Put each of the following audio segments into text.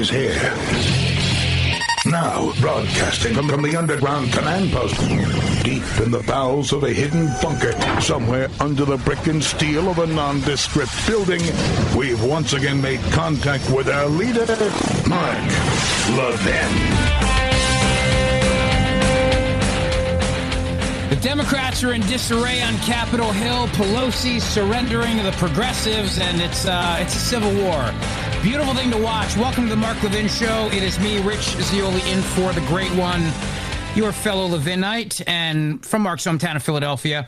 He's here. Now, broadcasting from the underground command post, deep in the bowels of a hidden bunker, somewhere under the brick and steel of a nondescript building, we've once again made contact with our leader, Mark Levin. The Democrats are in disarray on Capitol Hill. Pelosi surrendering to the progressives, and it's a civil war. Beautiful thing to watch. Welcome to the Mark Levin Show. It is me, Rich Zioli, in for the great one, your fellow Levinite, and from Mark's hometown of Philadelphia.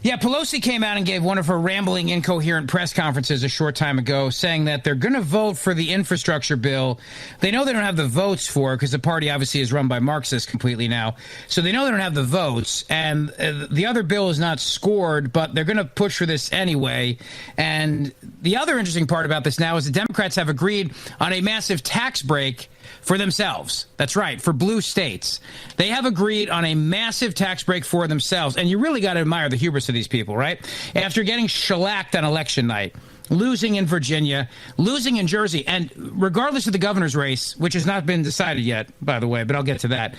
Yeah, Pelosi came out and gave one of her rambling, incoherent press conferences a short time ago, saying that they're going to vote for the infrastructure bill. They know they don't have the votes for it because the party obviously is run by Marxists completely now. So they know they don't have the votes, and the other bill is not scored, but they're going to push for this anyway. And the other interesting part about this now is the Democrats have agreed on a massive tax break for themselves. That's right, for blue states. They have agreed on a massive tax break for themselves. And you really got to admire the hubris of these people, right? After getting shellacked on election night, losing in Virginia, losing in Jersey, and regardless of the governor's race, which has not been decided yet, by the way, but I'll get to that,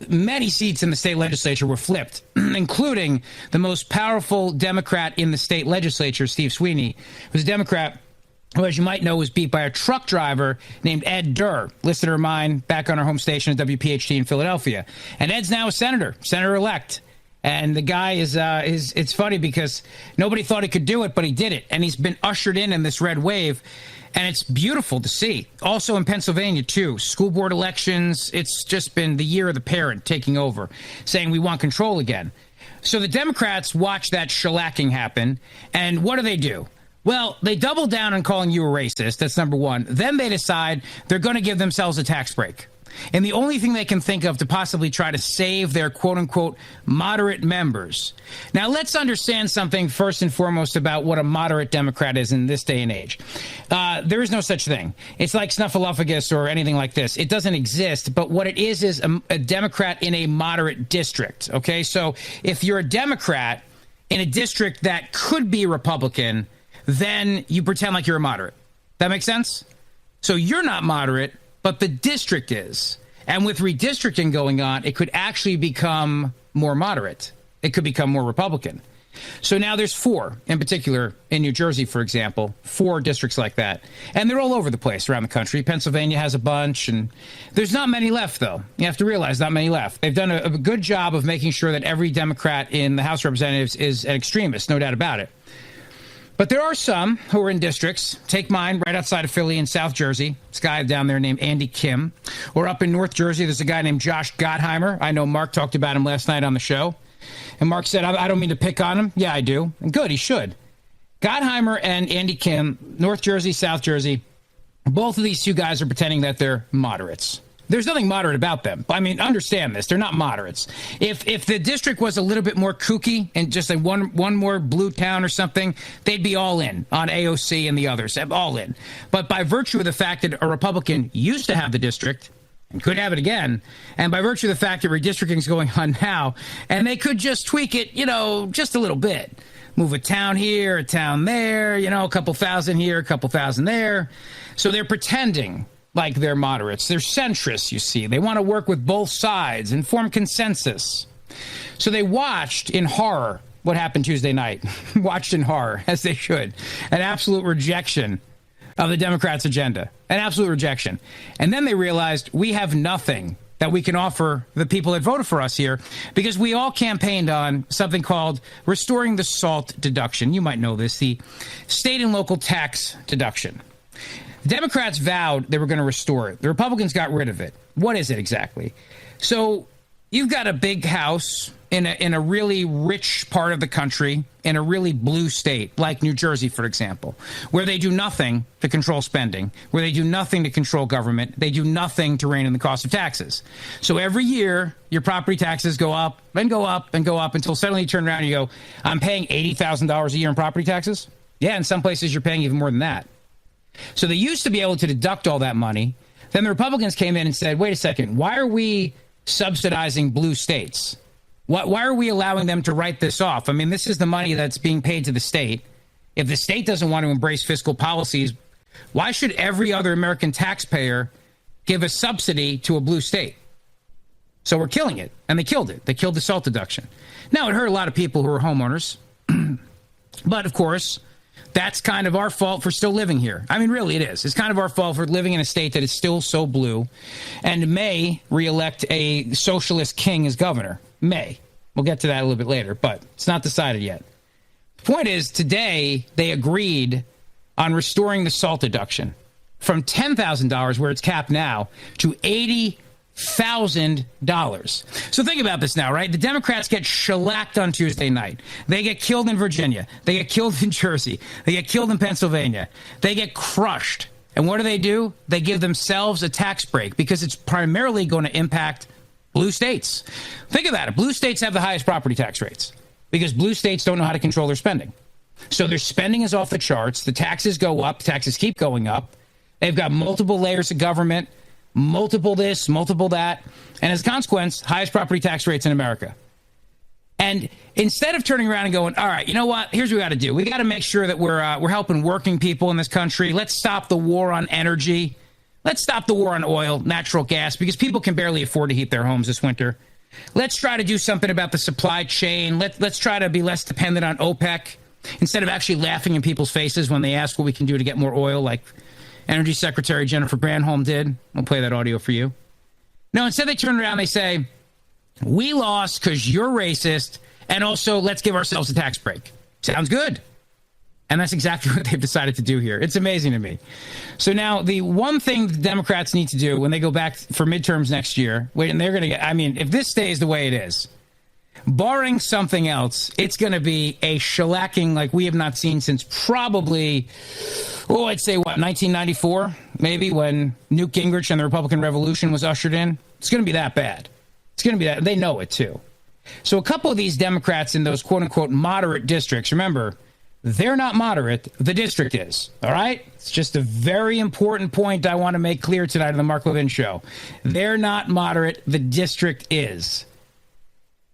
many seats in the state legislature were flipped, including the most powerful Democrat in the state legislature, Steve Sweeney, who's a Democrat who, as you might know, was beat by a truck driver named Ed Durr, listener of mine back on our home station at WPHT in Philadelphia. And Ed's now a senator-elect. And the guy is it's funny because nobody thought he could do it, but he did it. And he's been ushered in this red wave. And it's beautiful to see. Also in Pennsylvania, too, school board elections. It's just been the year of the parent taking over, saying we want control again. So the Democrats watch that shellacking happen. And what do? Well, they double down on calling you a racist. That's number one. Then they decide they're going to give themselves a tax break. And the only thing they can think of to possibly try to save their quote-unquote moderate members. Now, let's understand something first and foremost about what a moderate Democrat is in this day and age. There is no such thing. It's like snuffleupagus or anything like this. It doesn't exist. But what it is a Democrat in a moderate district. Okay, so if you're a Democrat in a district that could be Republican, then you pretend like you're a moderate. That makes sense? So you're not moderate, but the district is. And with redistricting going on, it could actually become more moderate. It could become more Republican. So now there's 4, in particular, in New Jersey, for example, 4 districts like that. And they're all over the place around the country. Pennsylvania has a bunch, and there's not many left, though. You have to realize not many left. They've done a good job of making sure that every Democrat in the House of Representatives is an extremist, no doubt about it. But there are some who are in districts. Take mine right outside of Philly in South Jersey. This guy down there named Andy Kim. Or up in North Jersey, there's a guy named Josh Gottheimer. I know Mark talked about him last night on the show. And Mark said, I don't mean to pick on him. Yeah, I do. And good, he should. Gottheimer and Andy Kim, North Jersey, South Jersey, both of these 2 guys are pretending that they're moderates. There's nothing moderate about them. I mean, understand this. They're not moderates. If the district was a little bit more kooky and just a one more blue town or something, they'd be all in on AOC and the others, all in. But by virtue of the fact that a Republican used to have the district and could have it again, and by virtue of the fact that redistricting is going on now, and they could just tweak it, just a little bit. Move a town here, a town there, a couple thousand here, a couple thousand there. So they're pretending like they're moderates. They're centrists, you see. They want to work with both sides and form consensus. So they watched in horror what happened Tuesday night. Watched in horror, as they should. An absolute rejection of the Democrats' agenda. An absolute rejection. And then they realized we have nothing that we can offer the people that voted for us here because we all campaigned on something called restoring the SALT deduction. You might know this, the state and local tax deduction. The Democrats vowed they were going to restore it. The Republicans got rid of it. What is it exactly? So you've got a big house in a really rich part of the country, in a really blue state, like New Jersey, for example, where they do nothing to control spending, where they do nothing to control government, they do nothing to rein in the cost of taxes. So every year, your property taxes go up and go up and go up until suddenly you turn around and you go, I'm paying $80,000 a year in property taxes? Yeah, in some places you're paying even more than that. So they used to be able to deduct all that money. Then the Republicans came in and said, wait a second, why are we subsidizing blue states? Why are we allowing them to write this off? I mean, this is the money that's being paid to the state. If the state doesn't want to embrace fiscal policies Why should every other American taxpayer give a subsidy to a blue state? So we're killing it. And they killed it. They killed the SALT deduction. Now, it hurt a lot of people who are homeowners. But, of course, that's kind of our fault for still living here. I mean, really, it is. It's kind of our fault for living in a state that is still so blue and may reelect a socialist king as governor. May. We'll get to that a little bit later, but it's not decided yet. The point is, today, they agreed on restoring the SALT deduction from $10,000, where it's capped now, to $80,000. So think about this now, right? The Democrats get shellacked on Tuesday night. They get killed in Virginia. They get killed in Jersey. They get killed in Pennsylvania. They get crushed. And what do? They give themselves a tax break because it's primarily going to impact blue states. Think about it. Blue states have the highest property tax rates because blue states don't know how to control their spending. So their spending is off the charts. The taxes go up. Taxes keep going up. They've got multiple layers of government, multiple this, multiple that. And as a consequence, highest property tax rates in America. And instead of turning around and going, all right, you know what? Here's what we got to do. We got to make sure that we're helping working people in this country. Let's stop the war on energy. Let's stop the war on oil, natural gas, because people can barely afford to heat their homes this winter. Let's try to do something about the supply chain. Let's try to be less dependent on OPEC. Instead of actually laughing in people's faces when they ask what we can do to get more oil, like Energy Secretary Jennifer Granholm did. I'll play that audio for you. No, instead they turn around and they say, we lost because you're racist, and also let's give ourselves a tax break. Sounds good. And that's exactly what they've decided to do here. It's amazing to me. So now the one thing the Democrats need to do when they go back for midterms next year, and they're going to get, I mean, if this stays the way it is, barring something else, it's going to be a shellacking like we have not seen since probably, I'd say, 1994, maybe, when Newt Gingrich and the Republican Revolution was ushered in. It's going to be that bad. It's going to be that. They know it, too. So a couple of these Democrats in those quote-unquote moderate districts, remember, they're not moderate. The district is. All right? It's just a very important point I want to make clear tonight on the Mark Levin Show. They're not moderate. The district is.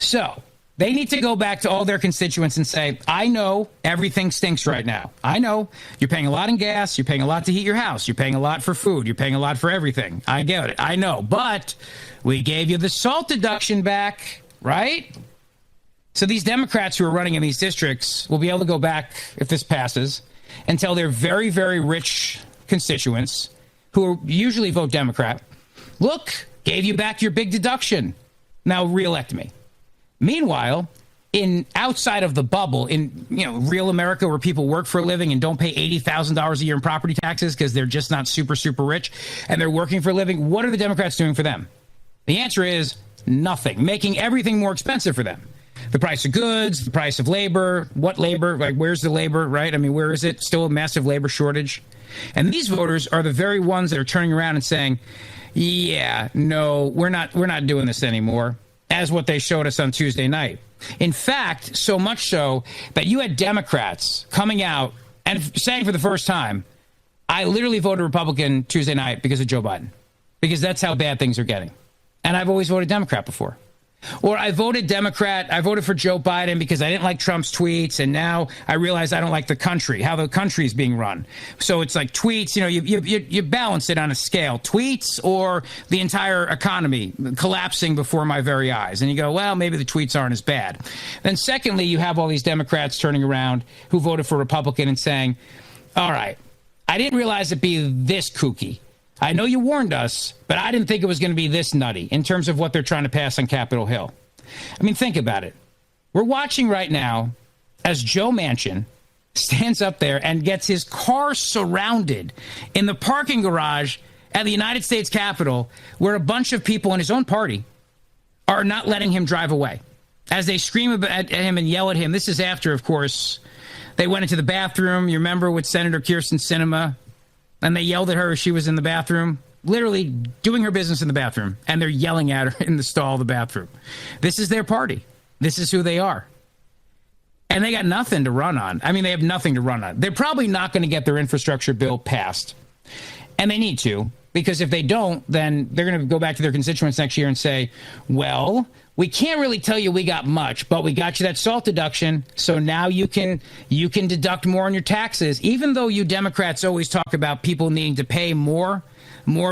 So they need to go back to all their constituents and say, I know everything stinks right now. I know you're paying a lot in gas. You're paying a lot to heat your house. You're paying a lot for food. You're paying a lot for everything. I get it. I know. But we gave you the SALT deduction back, right? So these Democrats who are running in these districts will be able to go back, if this passes, and tell their very, very rich constituents who usually vote Democrat, look, gave you back your big deduction. Now reelect me. Meanwhile, outside of the bubble, in real America where people work for a living and don't pay $80,000 a year in property taxes because they're just not super, super rich and they're working for a living, what are the Democrats doing for them? The answer is nothing, making everything more expensive for them. The price of goods, the price of labor, what labor, like where's the labor, right? I mean, where is it? Still a massive labor shortage. And these voters are the very ones that are turning around and saying, yeah, no, we're not doing this anymore, as what they showed us on Tuesday night. In fact, so much so that you had Democrats coming out and saying for the first time, I literally voted Republican Tuesday night because of Joe Biden, because that's how bad things are getting. And I've always voted Democrat before. Or I voted Democrat, I voted for Joe Biden because I didn't like Trump's tweets, and now I realize I don't like the country, how the country is being run. So it's like tweets, you balance it on a scale. Tweets or the entire economy collapsing before my very eyes. And you go, well, maybe the tweets aren't as bad. Then secondly, you have all these Democrats turning around who voted for Republican and saying, all right, I didn't realize it'd be this kooky. I know you warned us, but I didn't think it was going to be this nutty in terms of what they're trying to pass on Capitol Hill. I mean, think about it. We're watching right now as Joe Manchin stands up there and gets his car surrounded in the parking garage at the United States Capitol, where a bunch of people in his own party are not letting him drive away. As they scream at him and yell at him, this is after, of course, they went into the bathroom. You remember with Senator Kyrsten Sinema? And they yelled at her as she was in the bathroom, literally doing her business in the bathroom. And they're yelling at her in the stall of the bathroom. This is their party. This is who they are. And they got nothing to run on. I mean, they have nothing to run on. They're probably not going to get their infrastructure bill passed. And they need to, because if they don't, then they're going to go back to their constituents next year and say, well, we can't really tell you we got much, but we got you that SALT deduction, so now you can deduct more on your taxes, even though you Democrats always talk about people needing to pay more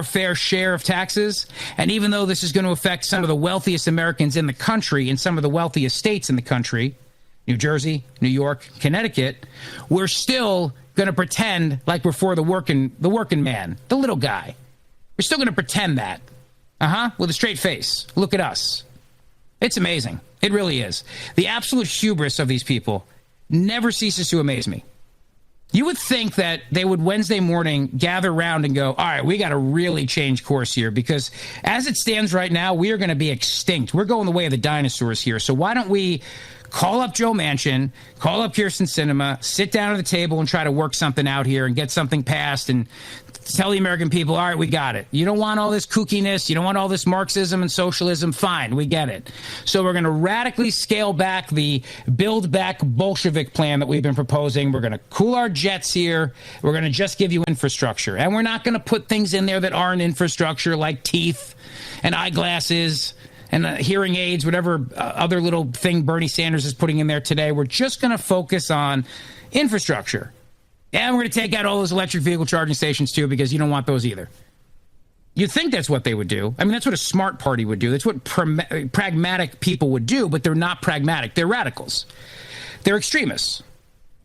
fair share of taxes, and even though this is going to affect some of the wealthiest Americans in the country in some of the wealthiest states in the country, New Jersey, New York, Connecticut, we're still going to pretend like we're for the working man, the little guy. We're still going to pretend that, with a straight face. Look at us. It's amazing. It really is. The absolute hubris of these people never ceases to amaze me. You would think that they would Wednesday morning gather around and go, all right, we got to really change course here, because as it stands right now, we are going to be extinct. We're going the way of the dinosaurs here. So why don't we call up Joe Manchin, call up Kirsten Sinema, sit down at the table and try to work something out here and get something passed and tell the American people, all right, we got it. You don't want all this kookiness. You don't want all this Marxism and socialism. Fine, we get it. So we're going to radically scale back the Build Back Bolshevik plan that we've been proposing. We're going to cool our jets here. We're going to just give you infrastructure. And we're not going to put things in there that aren't infrastructure, like teeth and eyeglasses and hearing aids, whatever other little thing Bernie Sanders is putting in there today. We're just going to focus on infrastructure. And we're going to take out all those electric vehicle charging stations, too, because you don't want those either. You'd think that's what they would do. I mean, that's what a smart party would do. That's what pragmatic people would do, but they're not pragmatic. They're radicals. They're extremists.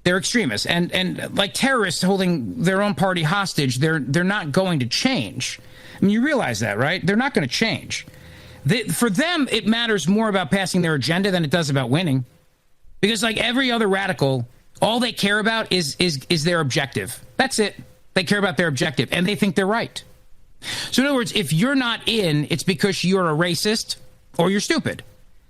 They're extremists. And like terrorists holding their own party hostage, they're not going to change. I mean, you realize that, right? They're not going to change. For them, it matters more about passing their agenda than it does about winning. Because like every other radical, all they care about is their objective. That's it. They care about their objective, and they think they're right. So in other words, if you're not in, it's because you're a racist or you're stupid.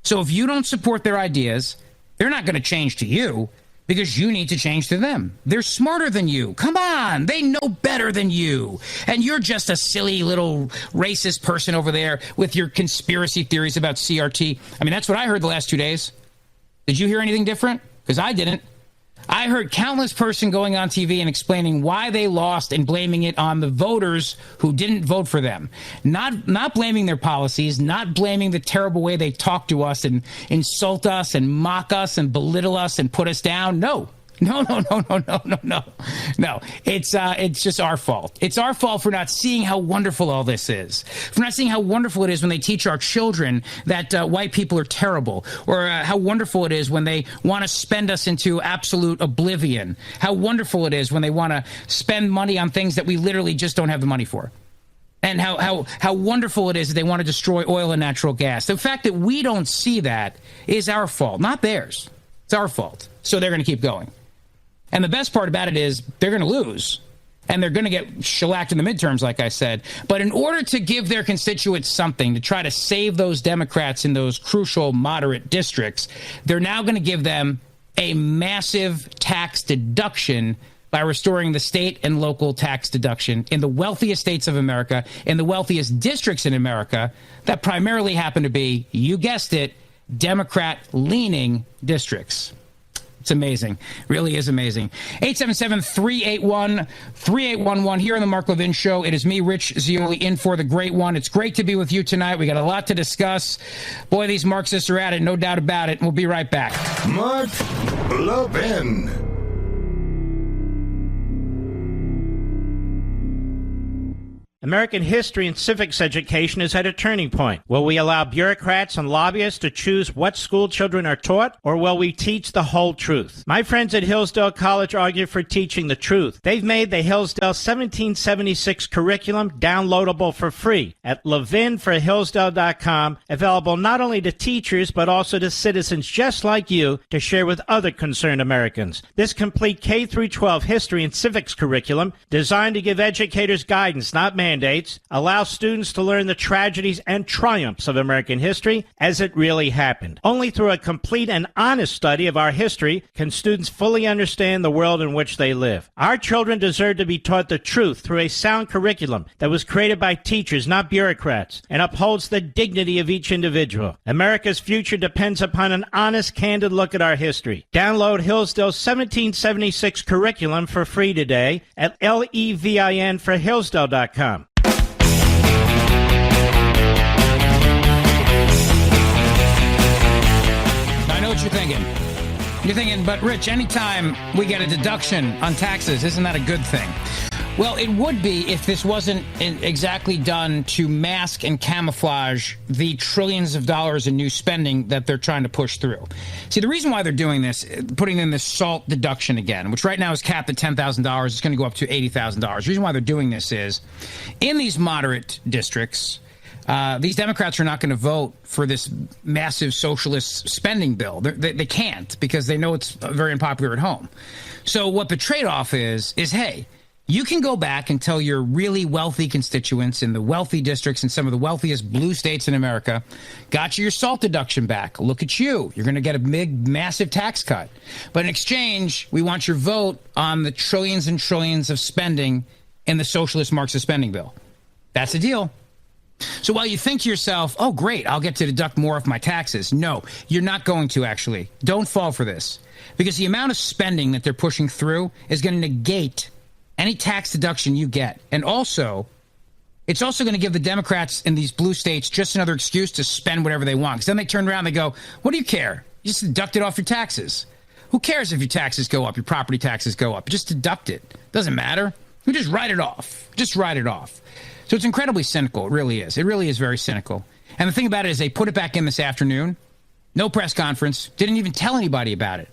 So if you don't support their ideas, they're not going to change to you because you need to change to them. They're smarter than you. Come on. They know better than you. And you're just a silly little racist person over there with your conspiracy theories about CRT. I mean, that's what I heard the last 2 days. Did you hear anything different? Because I didn't. I heard countless person going on TV and explaining why they lost and blaming it on the voters who didn't vote for them. Not blaming their policies, not blaming the terrible way they talk to us and insult us and mock us and belittle us and put us down. No. It's just our fault. It's our fault for not seeing how wonderful all this is. For not seeing how wonderful it is when they teach our children that white people are terrible, or how wonderful it is when they want to spend us into absolute oblivion. How wonderful it is when they want to spend money on things that we literally just don't have the money for. And how wonderful it is that they want to destroy oil and natural gas. The fact that we don't see that is our fault, not theirs. It's our fault. So they're going to keep going. And the best part about it is they're going to lose, and they're going to get shellacked in the midterms, like I said. But in order to give their constituents something to try to save those Democrats in those crucial moderate districts, they're now going to give them a massive tax deduction by restoring the state and local tax deduction in the wealthiest states of America, in the wealthiest districts in America that primarily happen to be, you guessed it, Democrat-leaning districts. It's amazing. Really is amazing. 877-381-3811 here on the Mark Levin Show. It is me, Rich Zioli, in for the Great One. It's great to be with you tonight. We got a lot to discuss. Boy, these Marxists are at it, no doubt about it. We'll be right back. Mark Levin. American history and civics education is at a turning point. Will we allow bureaucrats and lobbyists to choose what school children are taught, or will we teach the whole truth? My friends at Hillsdale College argue for teaching the truth. They've made the Hillsdale 1776 curriculum downloadable for free at levinforhillsdale.com, available not only to teachers but also to citizens just like you to share with other concerned Americans. This complete K-12 history and civics curriculum, designed to give educators guidance, not mandates, allow students to learn the tragedies and triumphs of American history as it really happened. Only through a complete and honest study of our history can students fully understand the world in which they live. Our children deserve to be taught the truth through a sound curriculum that was created by teachers, not bureaucrats, and upholds the dignity of each individual. America's future depends upon an honest, candid look at our history. Download Hillsdale's 1776 curriculum for free today at levinforhillsdale.com. what you're thinking. You're thinking, but Rich, anytime we get a deduction on taxes, isn't that a good thing? Well, it would be if this wasn't exactly done to mask and camouflage the trillions of dollars in new spending that they're trying to push through. See, the reason why they're doing this, putting in this SALT deduction again, which right now is capped at $10,000, it's going to go up to $80,000. The reason why they're doing this is, in these moderate districts, these Democrats are not going to vote for this massive socialist spending bill. They can't, because they know it's very unpopular at home. So what the trade-off is, hey, you can go back and tell your really wealthy constituents in the wealthy districts in some of the wealthiest blue states in America, got you your SALT deduction back. Look at you. You're going to get a big, massive tax cut. But in exchange, we want your vote on the trillions and trillions of spending in the socialist Marxist spending bill. That's the deal. So while you think to yourself, oh, great, I'll get to deduct more of my taxes. No, you're not going to, actually. Don't fall for this. Because the amount of spending that they're pushing through is going to negate any tax deduction you get. And also, it's also going to give the Democrats in these blue states just another excuse to spend whatever they want. Because then they turn around and they go, what do you care? You just deduct it off your taxes. Who cares if your taxes go up, your property taxes go up? Just deduct it. Doesn't matter. You just write it off. Just write it off. So it's incredibly cynical. It really is. It really is very cynical. And the thing about it is they put it back in this afternoon. No press conference. Didn't even tell anybody about it.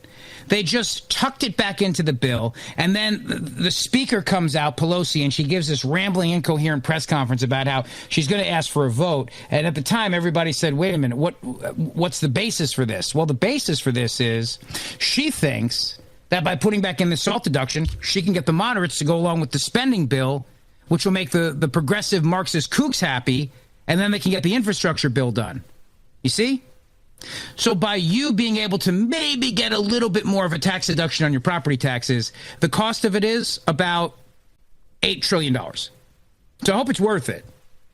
They just tucked it back into the bill, and then the speaker comes out, Pelosi, and she gives this rambling, incoherent press conference about how she's going to ask for a vote. And at the time, everybody said, wait a minute, what's the basis for this? Well, the basis for this is she thinks that by putting back in the SALT deduction, she can get the moderates to go along with the spending bill, which will make the progressive Marxist kooks happy, and then they can get the infrastructure bill done. You see? So by you being able to maybe get a little bit more of a tax deduction on your property taxes, the cost of it is about $8 trillion. So I hope it's worth it.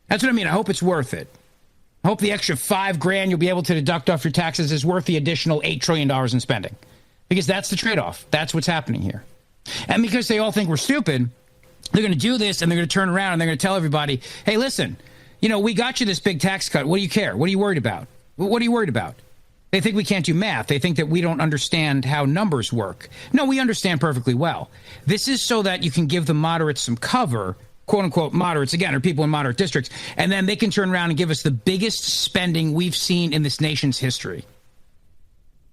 That's what I mean. I hope it's worth it. I hope the extra $5,000 you'll be able to deduct off your taxes is worth the additional $8 trillion in spending. Because that's the trade-off. That's what's happening here. And because they all think we're stupid, they're going to do this, and they're going to turn around, and they're going to tell everybody, hey, listen, we got you this big tax cut. What do you care? What are you worried about? What are you worried about? They think we can't do math. They think that we don't understand how numbers work. No, we understand perfectly well. This is so that you can give the moderates some cover, quote-unquote moderates, again, are people in moderate districts, and then they can turn around and give us the biggest spending we've seen in this nation's history.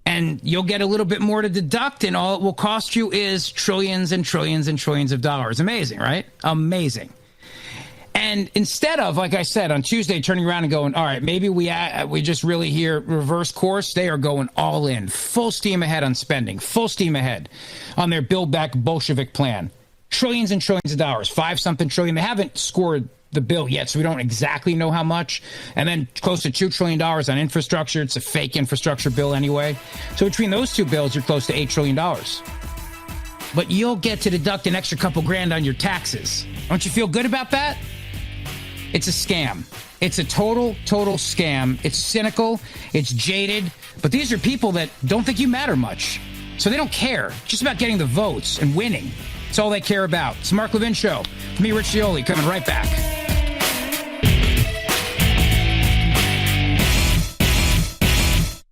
And you'll get a little bit more to deduct, and all it will cost you is trillions and trillions and trillions of dollars. Amazing, right? Amazing. And instead of, like I said, on Tuesday, turning around and going, all right, maybe we just really here reverse course, they are going all in, full steam ahead on spending, full steam ahead on their Build Back Bolshevik plan. Trillions and trillions of dollars, 5-something trillion. They haven't scored the bill yet, so we don't exactly know how much. And then close to $2 trillion on infrastructure. It's a fake infrastructure bill anyway. So between those two bills, you're close to $8 trillion. But you'll get to deduct an extra couple grand on your taxes. Don't you feel good about that? It's a scam. It's a total scam. It's cynical. It's jaded. But these are people that don't think you matter much. So they don't care. It's just about getting the votes and winning. It's all they care about. It's the Mark Levin Show. For me, Rich Cioli, coming right back.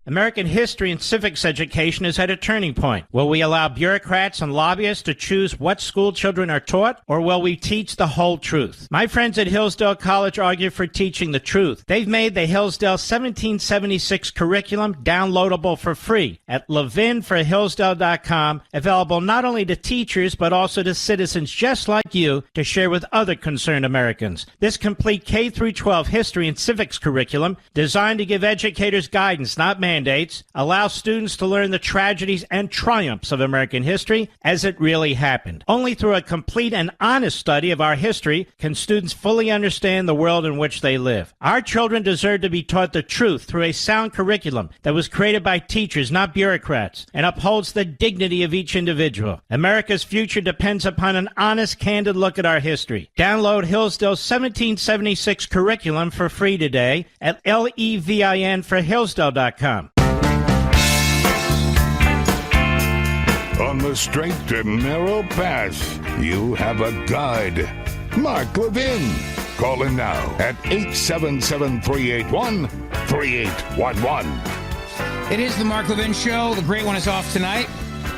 American history and civics education is at a turning point. Will we allow bureaucrats and lobbyists to choose what school children are taught, or will we teach the whole truth? My friends at Hillsdale College argue for teaching the truth. They've made the Hillsdale 1776 curriculum downloadable for free at levinforhillsdale.com, available not only to teachers but also to citizens just like you to share with other concerned Americans. This complete K-12 history and civics curriculum, designed to give educators guidance, not mandates, allow students to learn the tragedies and triumphs of American history as it really happened. Only through a complete and honest study of our history can students fully understand the world in which they live. Our children deserve to be taught the truth through a sound curriculum that was created by teachers, not bureaucrats, and upholds the dignity of each individual. America's future depends upon an honest, candid look at our history. Download Hillsdale's 1776 curriculum for free today at levinforhillsdale.com. On the straight and narrow path, you have a guide. Mark Levin. Call him now at 877-381-3811. It is the Mark Levin Show. The great one is off tonight.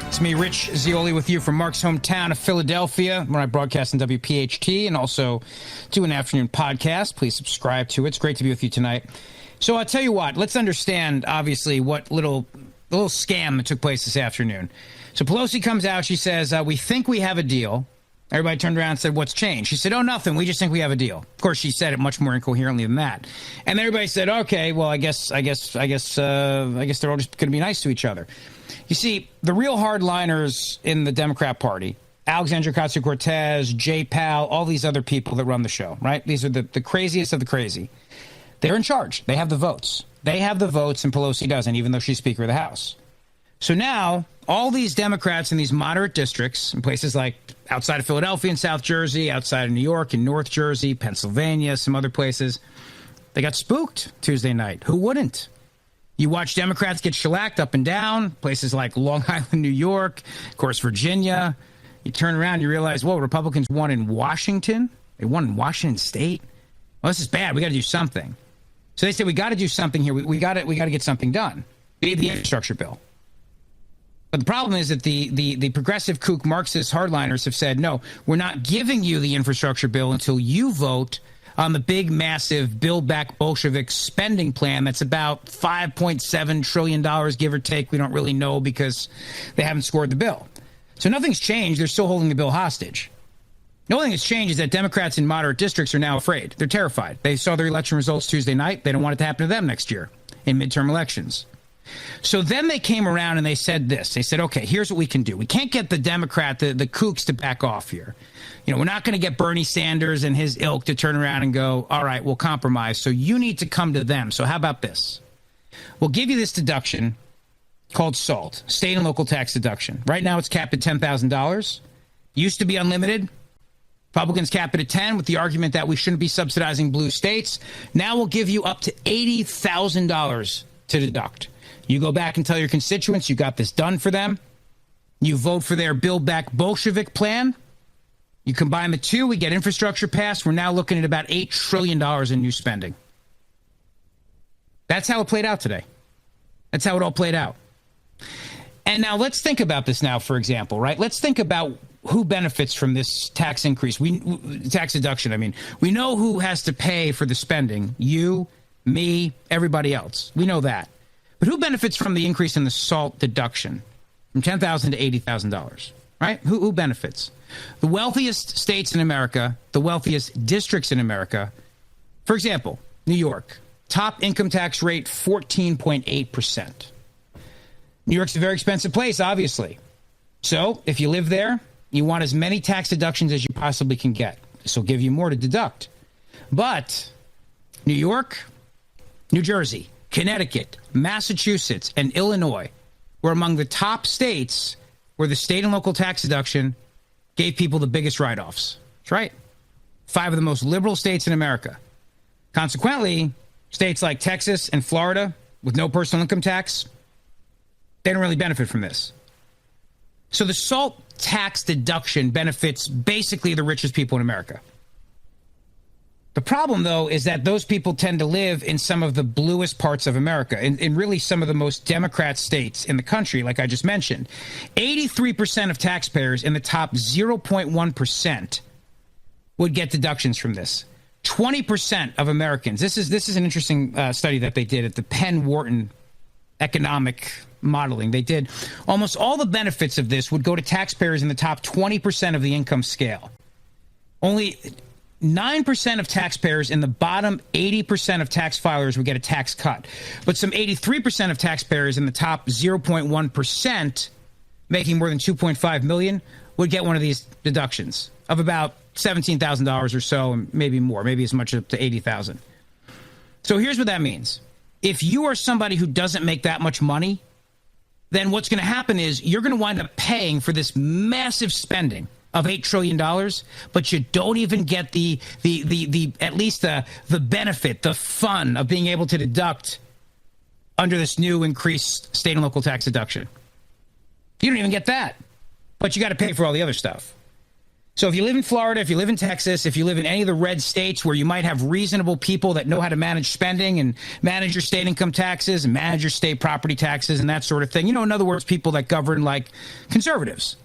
It's me, Rich Zioli, with you from Mark's hometown of Philadelphia, where I broadcast in WPHT and also do an afternoon podcast. Please subscribe to it. It's great to be with you tonight. So I'll tell you what, let's understand, obviously, what little scam that took place this afternoon. So Pelosi comes out. She says, we think we have a deal. Everybody turned around and said, what's changed? She said, oh, nothing. We just think we have a deal. Of course, she said it much more incoherently than that. And everybody said, okay, well, I guess they're all just going to be nice to each other. You see, the real hardliners in the Democrat Party, Alexandria Ocasio-Cortez, Jay Powell, all these other people that run the show, right? These are the craziest of the crazy. They're in charge. They have the votes. They have the votes, and Pelosi doesn't, even though she's Speaker of the House. So now, all these Democrats in these moderate districts, in places like outside of Philadelphia and South Jersey, outside of New York and North Jersey, Pennsylvania, some other places, they got spooked Tuesday night. Who wouldn't? You watch Democrats get shellacked up and down, places like Long Island, New York, of course, Virginia. You turn around, you realize, whoa, Republicans won in Washington. They won in Washington State. Well, this is bad. We got to do something. So they said, we got to do something here. We got to get something done. We need the infrastructure bill. But the problem is that the progressive kook Marxist hardliners have said, no, we're not giving you the infrastructure bill until you vote on the big, massive Build Back Bolshevik spending plan that's about $5.7 trillion, give or take. We don't really know because they haven't scored the bill. So nothing's changed. They're still holding the bill hostage. The only thing that's changed is that Democrats in moderate districts are now afraid. They're terrified. They saw their election results Tuesday night. They don't want it to happen to them next year in midterm elections. So then they came around and they said this. They said, okay, here's what we can do. We can't get the Democrat, the kooks, to back off here. You know, we're not going to get Bernie Sanders and his ilk to turn around and go, all right, we'll compromise. So you need to come to them. So how about this? We'll give you this deduction called SALT, state and local tax deduction. Right now it's capped at $10,000. Used to be unlimited. Republicans cap it at 10 with the argument that we shouldn't be subsidizing blue states. Now we'll give you up to $80,000 to deduct. You go back and tell your constituents you got this done for them. You vote for their Build Back Bolshevik plan. You combine the two, we get infrastructure passed. We're now looking at about $8 trillion in new spending. That's how it played out today. That's how it all played out. And now let's think about this now, for example, right? Let's think about who benefits from this tax increase, tax deduction. I mean, we know who has to pay for the spending. You, me, everybody else. We know that. But who benefits from the increase in the SALT deduction from $10,000 to $80,000, right? Who benefits? The wealthiest states in America, the wealthiest districts in America. For example, New York, top income tax rate, 14.8%. New York's a very expensive place, obviously. So if you live there, you want as many tax deductions as you possibly can get. This will give you more to deduct. But New York, New Jersey, Connecticut, Massachusetts, and Illinois were among the top states where the state and local tax deduction gave people the biggest write-offs. That's right. 5 of the most liberal states in America. Consequently, states like Texas and Florida with no personal income tax, they don't really benefit from this. So the SALT tax deduction benefits basically the richest people in America. The problem, though, is that those people tend to live in some of the bluest parts of America, in really some of the most Democrat states in the country, like I just mentioned. 83% of taxpayers in the top 0.1% would get deductions from this. 20% of Americans, this is an interesting study that they did at the Penn Wharton economic modeling. They did almost all the benefits of this would go to taxpayers in the top 20% of the income scale. Only 9% of taxpayers in the bottom 80% of tax filers would get a tax cut. But some 83% of taxpayers in the top 0.1%, making more than $2.5 million, would get one of these deductions of about $17,000 or so, and maybe more, maybe as much up to $80,000. So here's what that means. If you are somebody who doesn't make that much money, then what's going to happen is you're going to wind up paying for this massive spending of $8 trillion, but you don't even get the at least the benefit, the fun of being able to deduct under this new increased state and local tax deduction. You don't even get that, but you got to pay for all the other stuff. So if you live in Florida, if you live in Texas, if you live in any of the red states where you might have reasonable people that know how to manage spending and manage your state income taxes and manage your state property taxes and that sort of thing, in other words, people that govern like conservatives.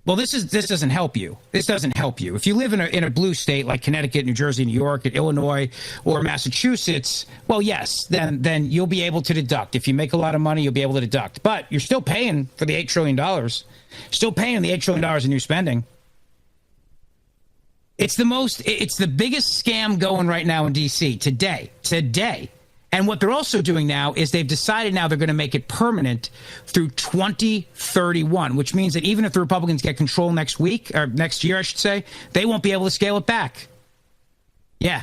Well, this doesn't help you. This doesn't help you. If you live in a blue state like Connecticut, New Jersey, New York, Illinois, or Massachusetts, well, yes, then you'll be able to deduct. If you make a lot of money, you'll be able to deduct. But you're still paying for the $8 trillion. Still paying the $8 trillion in new spending. It's the biggest scam going right now in D.C. today. And what they're also doing now is they've decided now they're going to make it permanent through 2031, which means that even if the Republicans get control next year, I should say, they won't be able to scale it back. Yeah,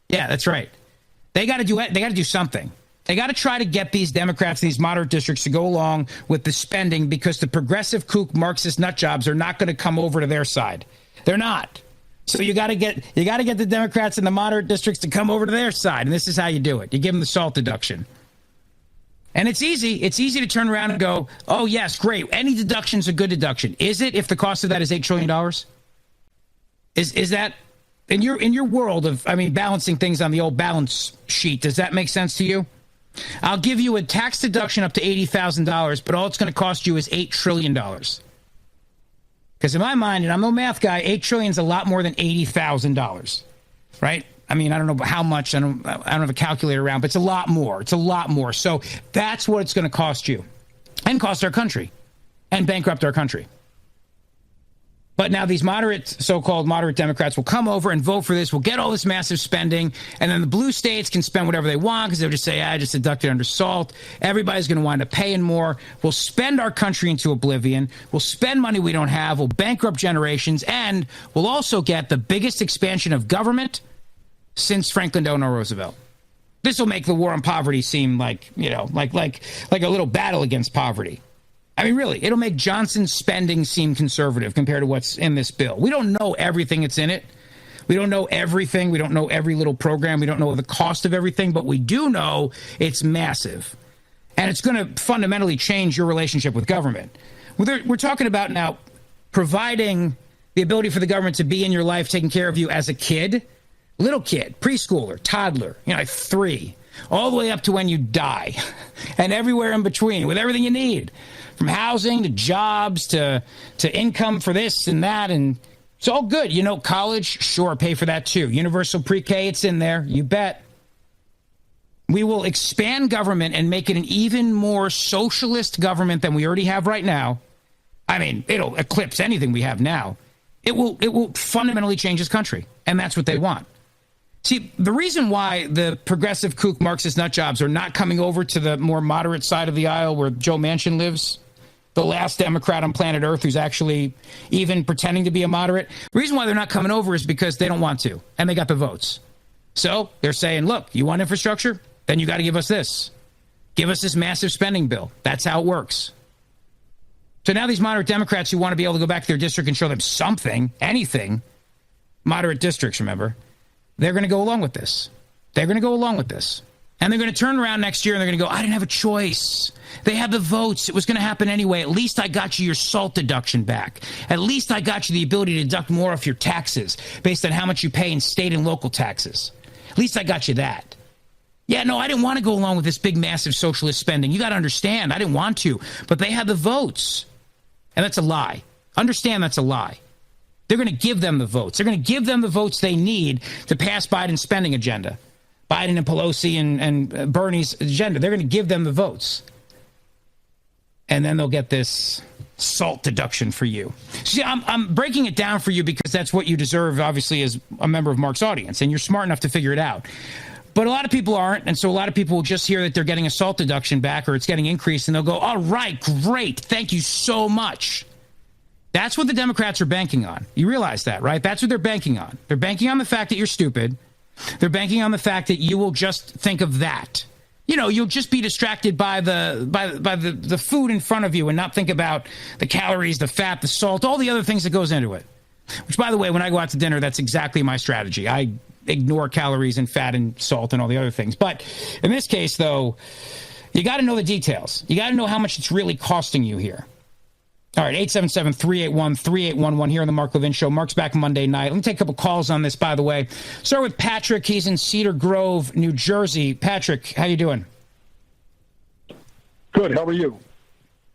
that's right. They got to do something. They got to try to get these Democrats in these moderate districts to go along with the spending because the progressive kook Marxist nut jobs are not going to come over to their side. They're not. So you got to get the Democrats in the moderate districts to come over to their side, and this is how you do it. You give them the SALT deduction. And it's easy. It's easy to turn around and go, oh, yes, great. Any deduction's a good deduction. Is it if the cost of that is $8 trillion? Is that in your world of, balancing things on the old balance sheet, does that make sense to you? I'll give you a tax deduction up to $80,000, but all it's going to cost you is $8 trillion. Because in my mind, and I'm no math guy, $8 trillion is a lot more than $80,000, right? I don't know how much. I don't have a calculator around, but it's a lot more. It's a lot more. So that's what it's going to cost you and cost our country and bankrupt our country. But now these so-called moderate Democrats will come over and vote for this. We'll get all this massive spending, and then the blue states can spend whatever they want because they'll just say, I just deducted under SALT. Everybody's going to wind up paying more. We'll spend our country into oblivion. We'll spend money we don't have. We'll bankrupt generations, and we'll also get the biggest expansion of government since Franklin Delano Roosevelt. This will make the war on poverty seem like a little battle against poverty. Really, it'll make Johnson's spending seem conservative compared to what's in this bill. We don't know everything that's in it. We don't know everything. We don't know every little program. We don't know the cost of everything, but we do know it's massive. And it's going to fundamentally change your relationship with government. We're talking about now providing the ability for the government to be in your life, taking care of you as a kid, little kid, preschooler, toddler, 3, all the way up to when you die, and everywhere in between with everything you need. From housing to jobs to income for this and that. And it's all good. College, sure, pay for that too. Universal pre-K, it's in there. You bet. We will expand government and make it an even more socialist government than we already have right now. It'll eclipse anything we have now. It will fundamentally change this country. And that's what they want. See, the reason why the progressive kook Marxist nut jobs are not coming over to the more moderate side of the aisle where Joe Manchin lives, the last Democrat on planet Earth who's actually even pretending to be a moderate, the reason why they're not coming over is because they don't want to, and they got the votes. So they're saying, look, you want infrastructure? Then you got to give us this. Give us this massive spending bill. That's how it works. So now these moderate Democrats who want to be able to go back to their district and show them something, anything, moderate districts, remember, they're going to go along with this. They're going to go along with this. And they're going to turn around next year and they're going to go, I didn't have a choice. They had the votes. It was going to happen anyway. At least I got you your SALT deduction back. At least I got you the ability to deduct more off your taxes based on how much you pay in state and local taxes. At least I got you that. Yeah, no, I didn't want to go along with this big, massive socialist spending. You got to understand, I didn't want to. But they had the votes. And that's a lie. Understand that's a lie. They're going to give them the votes. They're going to give them the votes they need to pass Biden's spending agenda. Biden and Pelosi and Bernie's agenda. They're going to give them the votes. And then they'll get this SALT deduction for you. See, I'm breaking it down for you because that's what you deserve, obviously, as a member of Mark's audience. And you're smart enough to figure it out. But a lot of people aren't. And so a lot of people will just hear that they're getting a SALT deduction back or it's getting increased. And they'll go, all right, great. Thank you so much. That's what the Democrats are banking on. You realize that, right? That's what they're banking on. They're banking on the fact that you're stupid. They're banking on the fact that you will just think of that. You'll just be distracted by the food in front of you and not think about the calories, the fat, the salt, all the other things that goes into it. Which, by the way, when I go out to dinner, that's exactly my strategy. I ignore calories and fat and salt and all the other things. But in this case, though, you got to know the details. You got to know how much it's really costing you here. All right, 877-381-3811 here on the Mark Levin Show. Mark's back Monday night. Let me take a couple calls on this, by the way. Start with Patrick. He's in Cedar Grove, New Jersey. Patrick, how you doing? Good. How are you?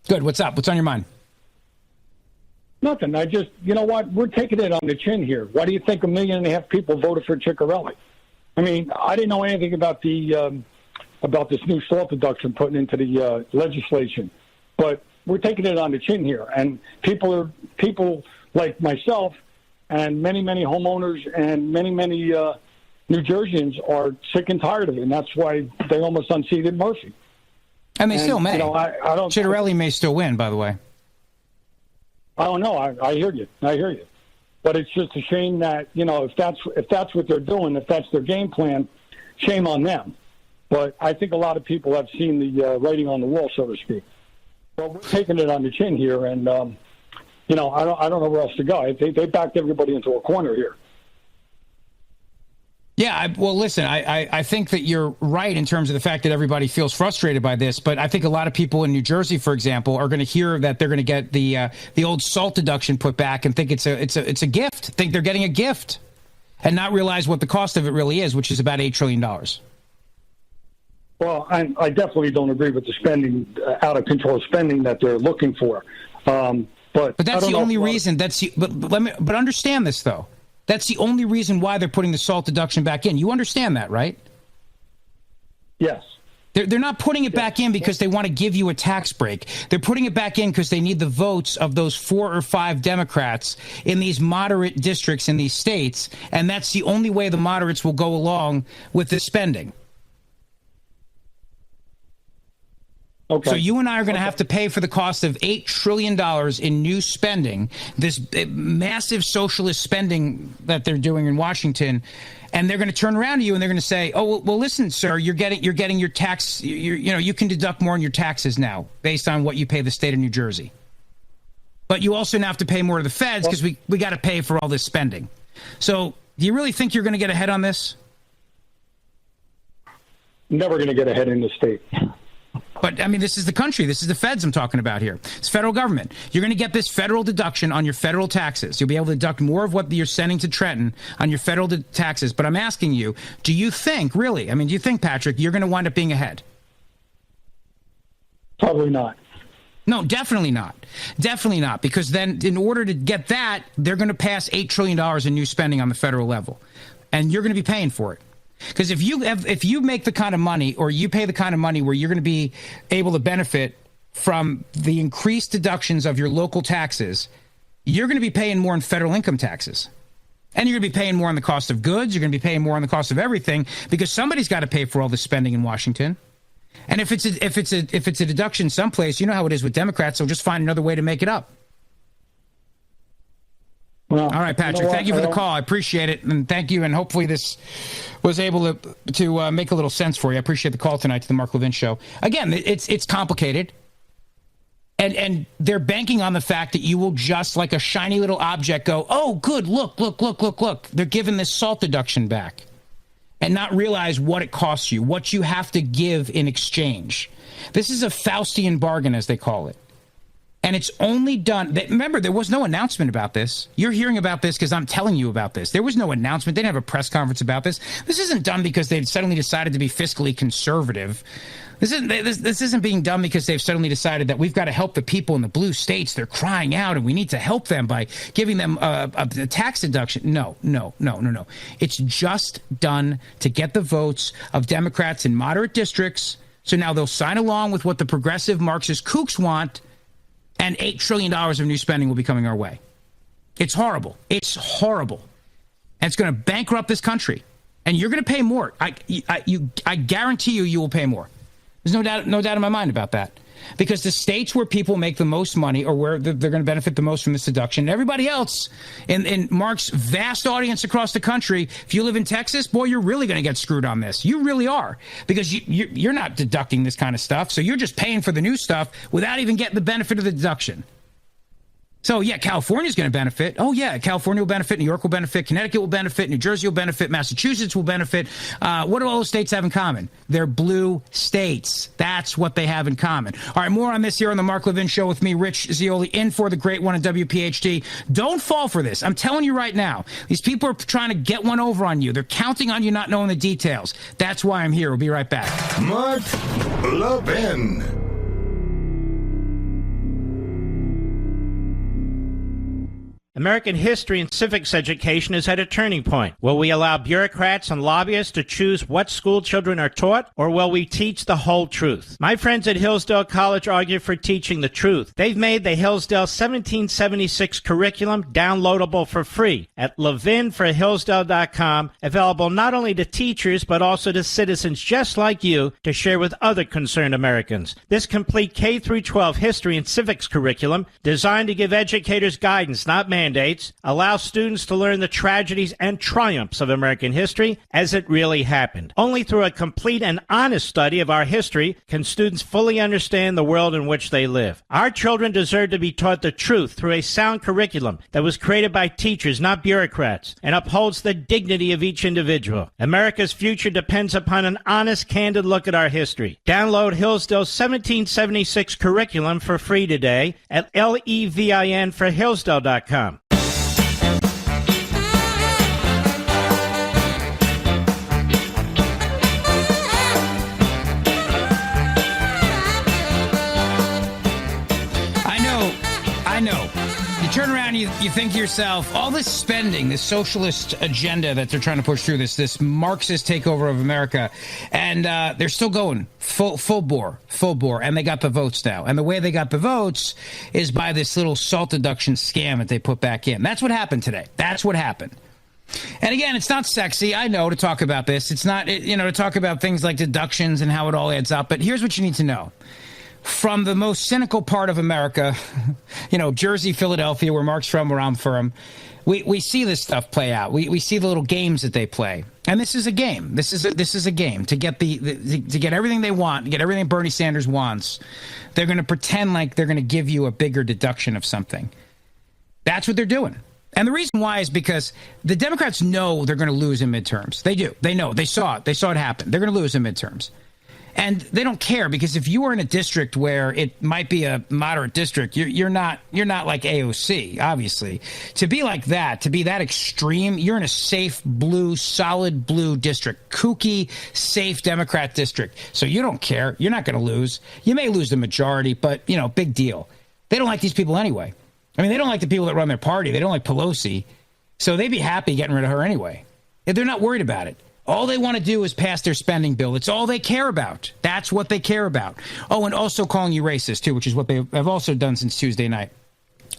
Good. What's up? What's on your mind? Nothing. You know what? We're taking it on the chin here. Why do you think 1.5 million people voted for Ciccarelli? I mean, I didn't know anything about this new salt deduction putting into the legislation, but we're taking it on the chin here, and people like myself and many homeowners and many New Jerseyans are sick and tired of it, and that's why they almost unseated Murphy. And they still may. You know, I don't. Ciccarelli may still win, by the way. I don't know. I hear you. But it's just a shame that, you know, if that's what they're doing, if that's their game plan, shame on them. But I think a lot of people have seen the writing on the wall, so to speak. Well, we're taking it on the chin here, and you know, I don't know where else to go. They backed everybody into a corner here. Yeah, well, listen, I think that you're right in terms of the fact that everybody feels frustrated by this, but I think a lot of people in New Jersey, for example, are going to hear that they're going to get the old salt deduction put back and think it's a gift, think they're getting a gift, and not realize what the cost of it really is, which is about $8 trillion. Well, I definitely don't agree with the spending, out of control spending that they're looking for. But that's the only reason. But understand this though. That's the only reason why they're putting the salt deduction back in. You understand that, right? Yes. They're not putting it back in because they want to give you a tax break. They're putting it back in because they need the votes of those 4 or 5 Democrats in these moderate districts in these states, and that's the only way the moderates will go along with the spending. Okay. So you and I are going to have to pay for the cost of $8 trillion in new spending, this massive socialist spending that they're doing in Washington, and they're going to turn around to you and they're going to say, "Oh, well, listen, sir, you're getting your tax. You can deduct more on your taxes now based on what you pay the state of New Jersey, but you also now have to pay more to the feds because we got to pay for all this spending." So, do you really think you're going to get ahead on this? Never going to get ahead in the state. But, I mean, this is the country. This is the feds I'm talking about here. It's federal government. You're going to get this federal deduction on your federal taxes. You'll be able to deduct more of what you're sending to Trenton on your federal taxes. But I'm asking you, do you think, really, I mean, do you think, Patrick, you're going to wind up being ahead? Probably not. No, definitely not. Definitely not. Because then in order to get that, they're going to pass $8 trillion in new spending on the federal level. And you're going to be paying for it. Because if you make the kind of money, or you pay the kind of money where you're going to be able to benefit from the increased deductions of your local taxes, you're going to be paying more in federal income taxes. And you're going to be paying more on the cost of goods. You're going to be paying more on the cost of everything, because somebody's got to pay for all this spending in Washington. And if it's a deduction someplace, you know how it is with Democrats, they'll just find another way to make it up. Well, all right, Patrick, thank you for the call. I appreciate it, and thank you, and hopefully this was able to make a little sense for you. I appreciate the call tonight to the Mark Levin Show. Again, it's complicated, and they're banking on the fact that you will just, like a shiny little object, go, "Oh, good, look. They're giving this salt deduction back," and not realize what it costs you, what you have to give in exchange. This is a Faustian bargain, as they call it. And it's only done. Remember, there was no announcement about this. You're hearing about this because I'm telling you about this. There was no announcement. They didn't have a press conference about this. This isn't done because they've suddenly decided to be fiscally conservative. This isn't being done because they've suddenly decided that we've got to help the people in the blue states. They're crying out, and we need to help them by giving them a tax deduction. No. It's just done to get the votes of Democrats in moderate districts. So now they'll sign along with what the progressive Marxist kooks want, and $8 trillion of new spending will be coming our way. It's horrible. It's horrible. And it's going to bankrupt this country. And you're going to pay more. I guarantee you will pay more. There's no doubt in my mind about that. Because the states where people make the most money, or where they're going to benefit the most from this deduction, and everybody else in Mark's vast audience across the country, if you live in Texas, boy, you're really going to get screwed on this. You really are. Because you're not deducting this kind of stuff, so you're just paying for the new stuff without even getting the benefit of the deduction. So, yeah, California's going to benefit. Oh, yeah, California will benefit. New York will benefit. Connecticut will benefit. New Jersey will benefit. Massachusetts will benefit. What do all those states have in common? They're blue states. That's what they have in common. All right, more on this here on the Mark Levin Show with me, Rich Zeoli, in for the great one at WPHT. Don't fall for this. I'm telling you right now, these people are trying to get one over on you. They're counting on you not knowing the details. That's why I'm here. We'll be right back. Mark Levin. American history and civics education is at a turning point. Will we allow bureaucrats and lobbyists to choose what school children are taught, or will we teach the whole truth? My friends at Hillsdale College argue for teaching the truth. They've made the Hillsdale 1776 curriculum downloadable for free at levinforhillsdale.com, available not only to teachers but also to citizens just like you to share with other concerned Americans. This complete K-12 history and civics curriculum, designed to give educators guidance, not mandates, allows students to learn the tragedies and triumphs of American history as it really happened. Only through a complete and honest study of our history can students fully understand the world in which they live. Our children deserve to be taught the truth through a sound curriculum that was created by teachers, not bureaucrats, and upholds the dignity of each individual. America's future depends upon an honest, candid look at our history. Download Hillsdale's 1776 curriculum for free today at levinforhillsdale.com. I know. You turn around and you think to yourself, all this spending, this socialist agenda that they're trying to push through, this Marxist takeover of America, and they're still going full bore, and they got the votes now. And the way they got the votes is by this little SALT deduction scam that they put back in. That's what happened today. That's what happened. And again, it's not sexy, I know, to talk about this. It's not, to talk about things like deductions and how it all adds up. But here's what you need to know. From the most cynical part of America, Jersey, Philadelphia, where Mark's from, where I'm from, we see this stuff play out. We see the little games that they play, and this is a game. This is a game to get to get everything they want, to get everything Bernie Sanders wants. They're going to pretend like they're going to give you a bigger deduction of something. That's what they're doing. And the reason why is because the Democrats know they're going to lose in midterms. They do. They know. They saw it. They saw it happen. They're going to lose in midterms. And they don't care, because if you are in a district where it might be a moderate district, you're not like AOC, obviously. To be like that, to be that extreme, you're in a safe blue, solid blue district, kooky, safe Democrat district. So you don't care. You're not going to lose. You may lose the majority, but, big deal. They don't like these people anyway. I mean, they don't like the people that run their party. They don't like Pelosi. So they'd be happy getting rid of her anyway. They're not worried about it. All they want to do is pass their spending bill. It's all they care about. That's what they care about. Oh, and also calling you racist, too, which is what they have also done since Tuesday night.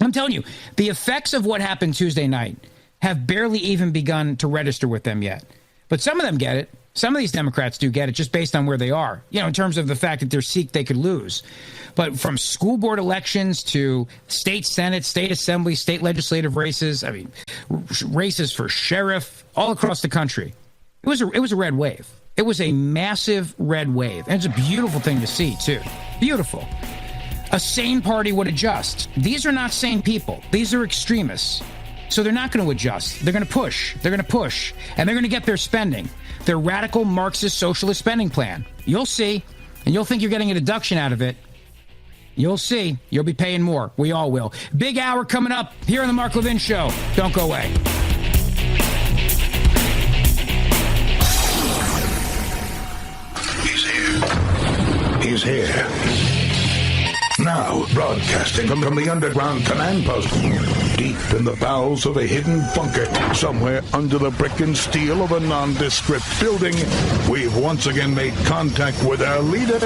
I'm telling you, the effects of what happened Tuesday night have barely even begun to register with them yet. But some of them get it. Some of these Democrats do get it, just based on where they are, in terms of the fact that they're Sikh, they could lose. But from school board elections to state Senate, state assembly, state legislative races, races for sheriff all across the country. It was a red wave. It was a massive red wave. And it's a beautiful thing to see, too. Beautiful. A sane party would adjust. These are not sane people. These are extremists. So they're not going to adjust. They're going to push. They're going to push. And they're going to get their spending. Their radical Marxist socialist spending plan. You'll see. And you'll think you're getting a deduction out of it. You'll see. You'll be paying more. We all will. Big hour coming up here on the Mark Levin Show. Don't go away. He's here. Now, broadcasting from the underground command post, deep in the bowels of a hidden bunker, somewhere under the brick and steel of a nondescript building, we've once again made contact with our leader,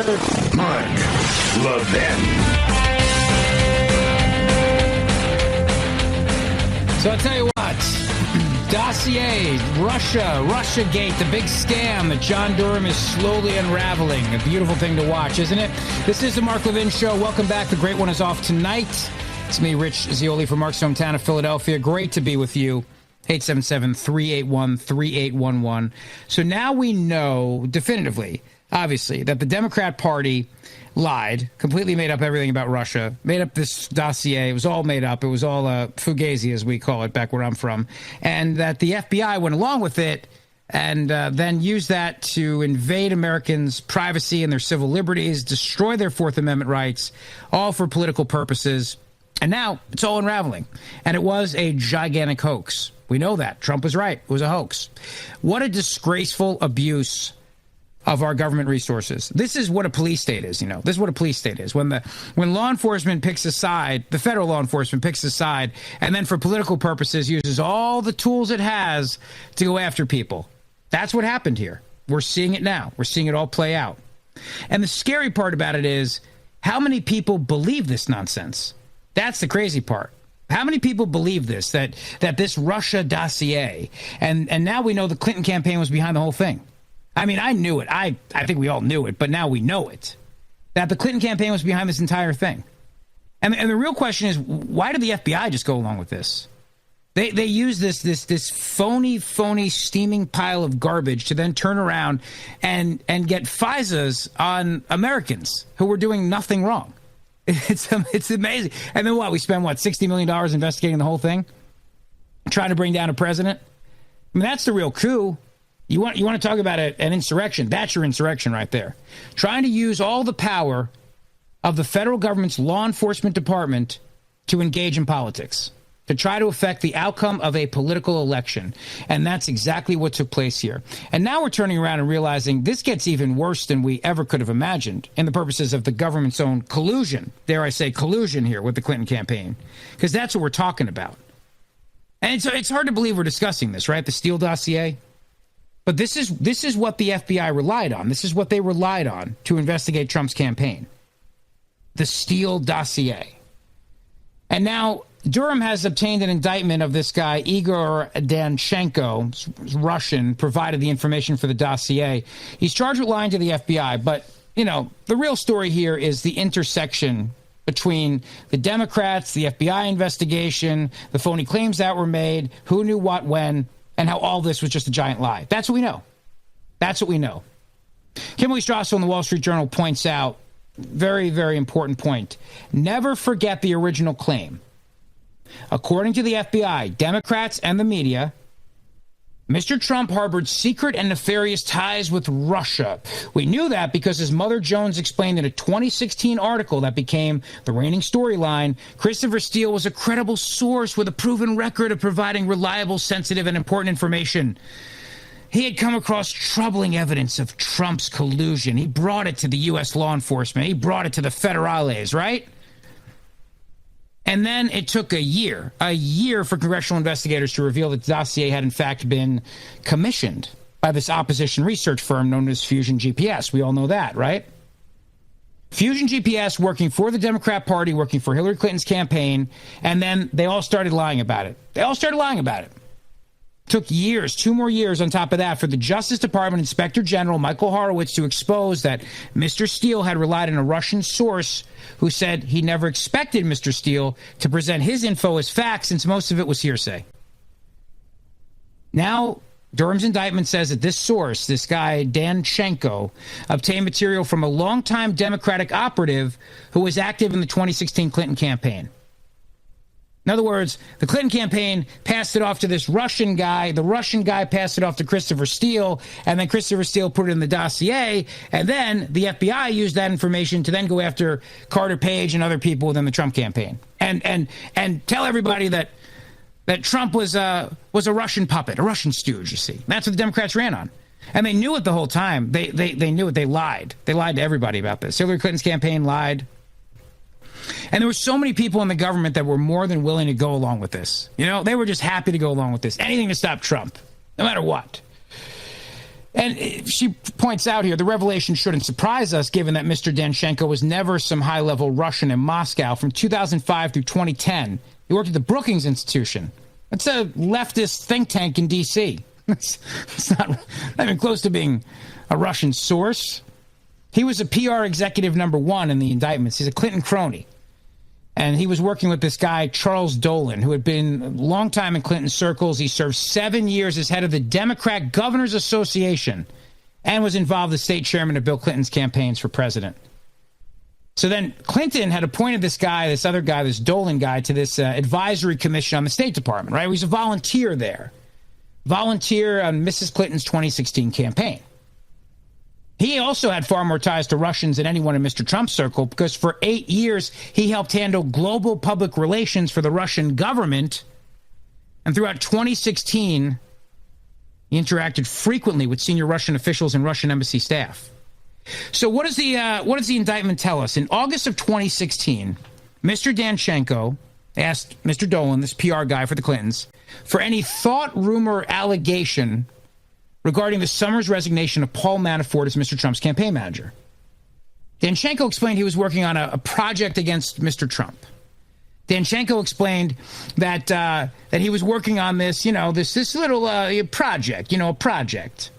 Mark Levin. So I'll tell you what. Dossier, Russiagate, the big scam that John Durham is slowly unraveling. A beautiful thing to watch, isn't it? This is the Mark Levin Show. Welcome back. The great one is off tonight. It's me, Rich Zeoli, from Mark's hometown of Philadelphia. Great to be with you. 877-381-3811. So now we know definitively obviously, that the Democrat Party lied, completely made up everything about Russia, made up this dossier. It was all made up. It was all fugazi, as we call it back where I'm from, and that the FBI went along with it and then used that to invade Americans' privacy and their civil liberties, destroy their Fourth Amendment rights, all for political purposes. And now it's all unraveling. And it was a gigantic hoax. We know that. Trump was right. It was a hoax. What a disgraceful abuse of our government resources. This is what a police state is, This is what a police state is. When law enforcement picks a side, the federal law enforcement picks a side, and then for political purposes uses all the tools it has to go after people. That's what happened here. We're seeing it now. We're seeing it all play out. And the scary part about it is how many people believe this nonsense. That's the crazy part. How many people believe this, that this Russia dossier, and now we know the Clinton campaign was behind the whole thing. I mean, I knew it. I think we all knew it, but now we know it, that the Clinton campaign was behind this entire thing. And the real question is, why did the FBI just go along with this? They use this phony steaming pile of garbage to then turn around and get FISAs on Americans who were doing nothing wrong. It's amazing. And then we spend $60 million investigating the whole thing, trying to bring down a president. I mean, that's the real coup. You want to talk about an insurrection? That's your insurrection right there. Trying to use all the power of the federal government's law enforcement department to engage in politics, to try to affect the outcome of a political election. And that's exactly what took place here. And now we're turning around and realizing this gets even worse than we ever could have imagined in the purposes of the government's own collusion. Dare I say collusion here with the Clinton campaign, because that's what we're talking about. And it's hard to believe we're discussing this, right? The Steele dossier. But this is what the FBI relied on. This is what they relied on to investigate Trump's campaign. The Steele dossier. And now Durham has obtained an indictment of this guy, Igor Danchenko, Russian, provided the information for the dossier. He's charged with lying to the FBI. But, the real story here is the intersection between the Democrats, the FBI investigation, the phony claims that were made, who knew what when, and how all this was just a giant lie. That's what we know. That's what we know. Kimberly Strassel in the Wall Street Journal points out, very, very important point. Never forget the original claim. According to the FBI, Democrats, and the media, Mr. Trump harbored secret and nefarious ties with Russia. We knew that because, as Mother Jones explained in a 2016 article that became the reigning storyline, Christopher Steele was a credible source with a proven record of providing reliable, sensitive, and important information. He had come across troubling evidence of Trump's collusion. He brought it to the U.S. law enforcement. He brought it to the federales, right? And then it took a year for congressional investigators to reveal that the dossier had in fact been commissioned by this opposition research firm known as Fusion GPS. We all know that, right? Fusion GPS working for the Democrat Party, working for Hillary Clinton's campaign, and then they all started lying about it. Took years, 2 more years on top of that, for the Justice Department Inspector General Michael Horowitz to expose that Mr. Steele had relied on a Russian source who said he never expected Mr. Steele to present his info as facts, since most of it was hearsay. Now, Durham's indictment says that this source, this guy Danchenko, obtained material from a longtime Democratic operative who was active in the 2016 Clinton campaign. In other words, the Clinton campaign passed it off to this Russian guy. The Russian guy passed it off to Christopher Steele, and then Christopher Steele put it in the dossier, and then the FBI used that information to then go after Carter Page and other people within the Trump campaign, and tell everybody that Trump was a Russian puppet, a Russian stooge. You see, that's what the Democrats ran on, and they knew it the whole time. They knew it. They lied. They lied to everybody about this. Hillary Clinton's campaign lied. And there were so many people in the government that were more than willing to go along with this. They were just happy to go along with this. Anything to stop Trump, no matter what. And she points out here, the revelation shouldn't surprise us, given that Mr. Danchenko was never some high-level Russian in Moscow. From 2005 through 2010, he worked at the Brookings Institution. That's a leftist think tank in D.C. It's not even close to being a Russian source. He was a PR executive number 1 in the indictments. He's a Clinton crony. And he was working with this guy, Charles Dolan, who had been a long time in Clinton circles. He served 7 years as head of the Democrat Governors Association and was involved as state chairman of Bill Clinton's campaigns for president. So then Clinton had appointed this guy, this other guy, this Dolan guy, to this advisory commission on the State Department, right? He was a volunteer there. Volunteer on Mrs. Clinton's 2016 campaign. He also had far more ties to Russians than anyone in Mr. Trump's circle, because for 8 years, he helped handle global public relations for the Russian government. And throughout 2016, he interacted frequently with senior Russian officials and Russian embassy staff. So what does the indictment tell us? In August of 2016, Mr. Danchenko asked Mr. Dolan, this PR guy for the Clintons, for any thought, rumor, allegation regarding the summer's resignation of Paul Manafort as Mr. Trump's campaign manager. Danchenko explained he was working on a project against Mr. Trump. Danchenko explained that he was working on this, this little project, a project.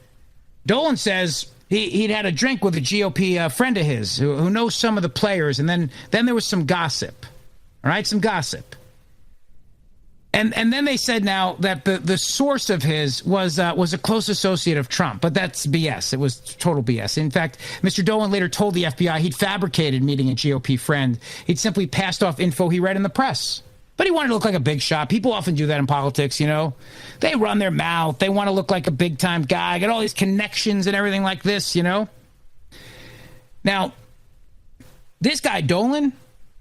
Dolan says he'd had a drink with a GOP friend of his who knows some of the players, and then there was some gossip. All right, some gossip. And then they said now that the source of his was a close associate of Trump, but that's BS. It was total BS. In fact, Mr. Dolan later told the FBI he'd fabricated meeting a GOP friend. He'd simply passed off info he read in the press. But he wanted to look like a big shot. People often do that in politics, They run their mouth. They want to look like a big-time guy, get all these connections and everything like this, Now, this guy, Dolan,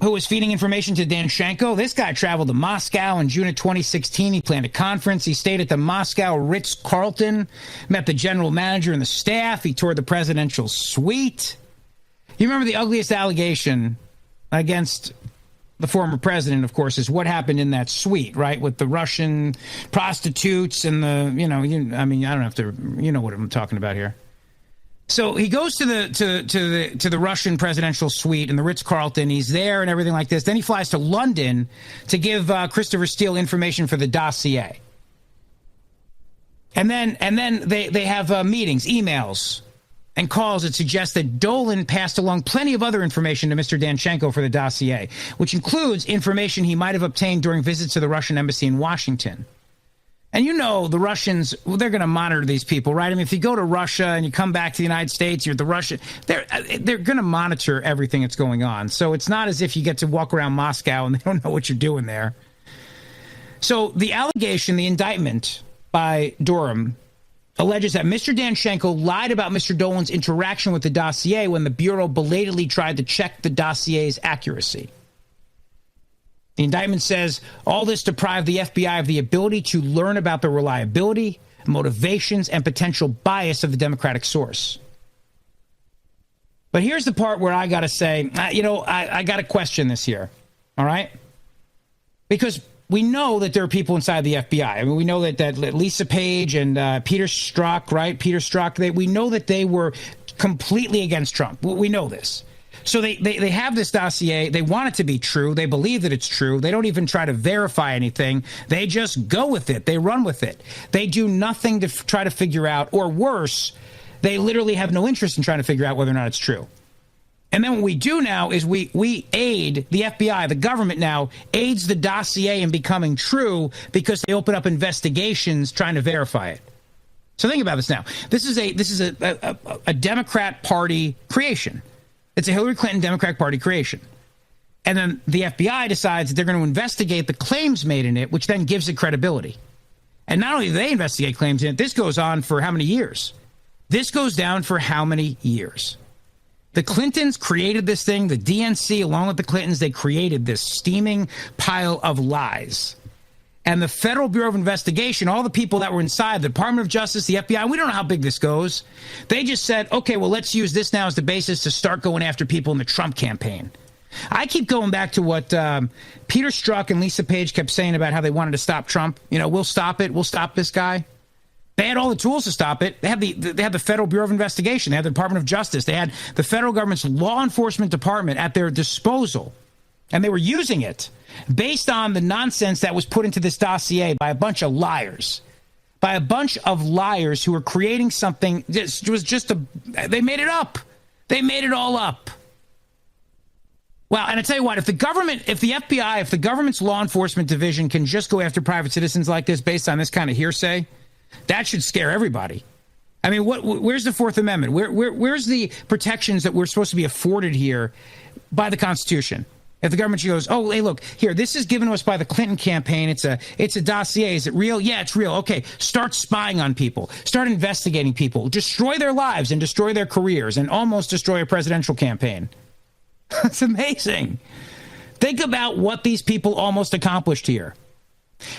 who was feeding information to Danchenko, this guy traveled to Moscow in June of 2016. He planned a conference. He stayed at the Moscow Ritz-Carlton, met the general manager and the staff. He toured the presidential suite. You remember the ugliest allegation against the former president, of course, is what happened in that suite, right, with the Russian prostitutes and I don't have to, what I'm talking about here. So he goes to the Russian presidential suite in the Ritz-Carlton. He's there and everything like this. Then he flies to London to give Christopher Steele information for the dossier. And then they have meetings, emails, and calls that suggest that Dolan passed along plenty of other information to Mr. Danchenko for the dossier, which includes information he might have obtained during visits to the Russian embassy in Washington. And the Russians, they're going to monitor these people, right? I mean, if you go to Russia and you come back to the United States, you're the Russian, they're going to monitor everything that's going on. So it's not as if you get to walk around Moscow and they don't know what you're doing there. So the allegation, the indictment by Durham, alleges that Mr. Danchenko lied about Mr. Dolan's interaction with the dossier when the Bureau belatedly tried to check the dossier's accuracy. The indictment says all this deprived the FBI of the ability to learn about the reliability, motivations, and potential bias of the Democratic source. But here's the part where I got to say, I got to question this here, all right? Because we know that there are people inside the FBI. I mean, we know that Lisa Page and Peter Strzok, right? Peter Strzok, we know that they were completely against Trump. We know this. So they have this dossier. They want it to be true. They believe that it's true. They don't even try to verify anything. They just go with it. They run with it. They do nothing to try to figure out, or worse, they literally have no interest in trying to figure out whether or not it's true. And then what we do now is we aid the FBI. The government now aids the dossier in becoming true because they open up investigations trying to verify it. So think about this now. This is a Democrat Party creation. It's a Hillary Clinton Democratic Party creation. And then the FBI decides that they're going to investigate the claims made in it, which then gives it credibility. And not only do they investigate claims in it, this goes on for how many years? This goes down for how many years? The Clintons created this thing. The DNC, along with the Clintons, they created this steaming pile of lies. And the Federal Bureau of Investigation, all the people that were inside, the Department of Justice, the FBI, we don't know how big this goes. They just said, okay, well, let's use this now as the basis to start going after people in the Trump campaign. I keep going back to what Peter Strzok and Lisa Page kept saying about how they wanted to stop Trump. We'll stop it. We'll stop this guy. They had all the tools to stop it. They had the Federal Bureau of Investigation. They had the Department of Justice. They had the federal government's law enforcement department at their disposal. And they were using it based on the nonsense that was put into this dossier by a bunch of liars. By a bunch of liars who were creating something. It was they made it up. They made it all up. Well, and I tell you what, if the FBI, if the government's law enforcement division can just go after private citizens like this based on this kind of hearsay, that should scare everybody. I mean, where's the Fourth Amendment? Where's the protections that we're supposed to be afforded here by the Constitution? If the government goes, oh, hey, look, here, this is given to us by the Clinton campaign. It's a dossier. Is it real? Yeah, it's real. Okay, start spying on people. Start investigating people. Destroy their lives and destroy their careers and almost destroy a presidential campaign. It's amazing. Think about what these people almost accomplished here.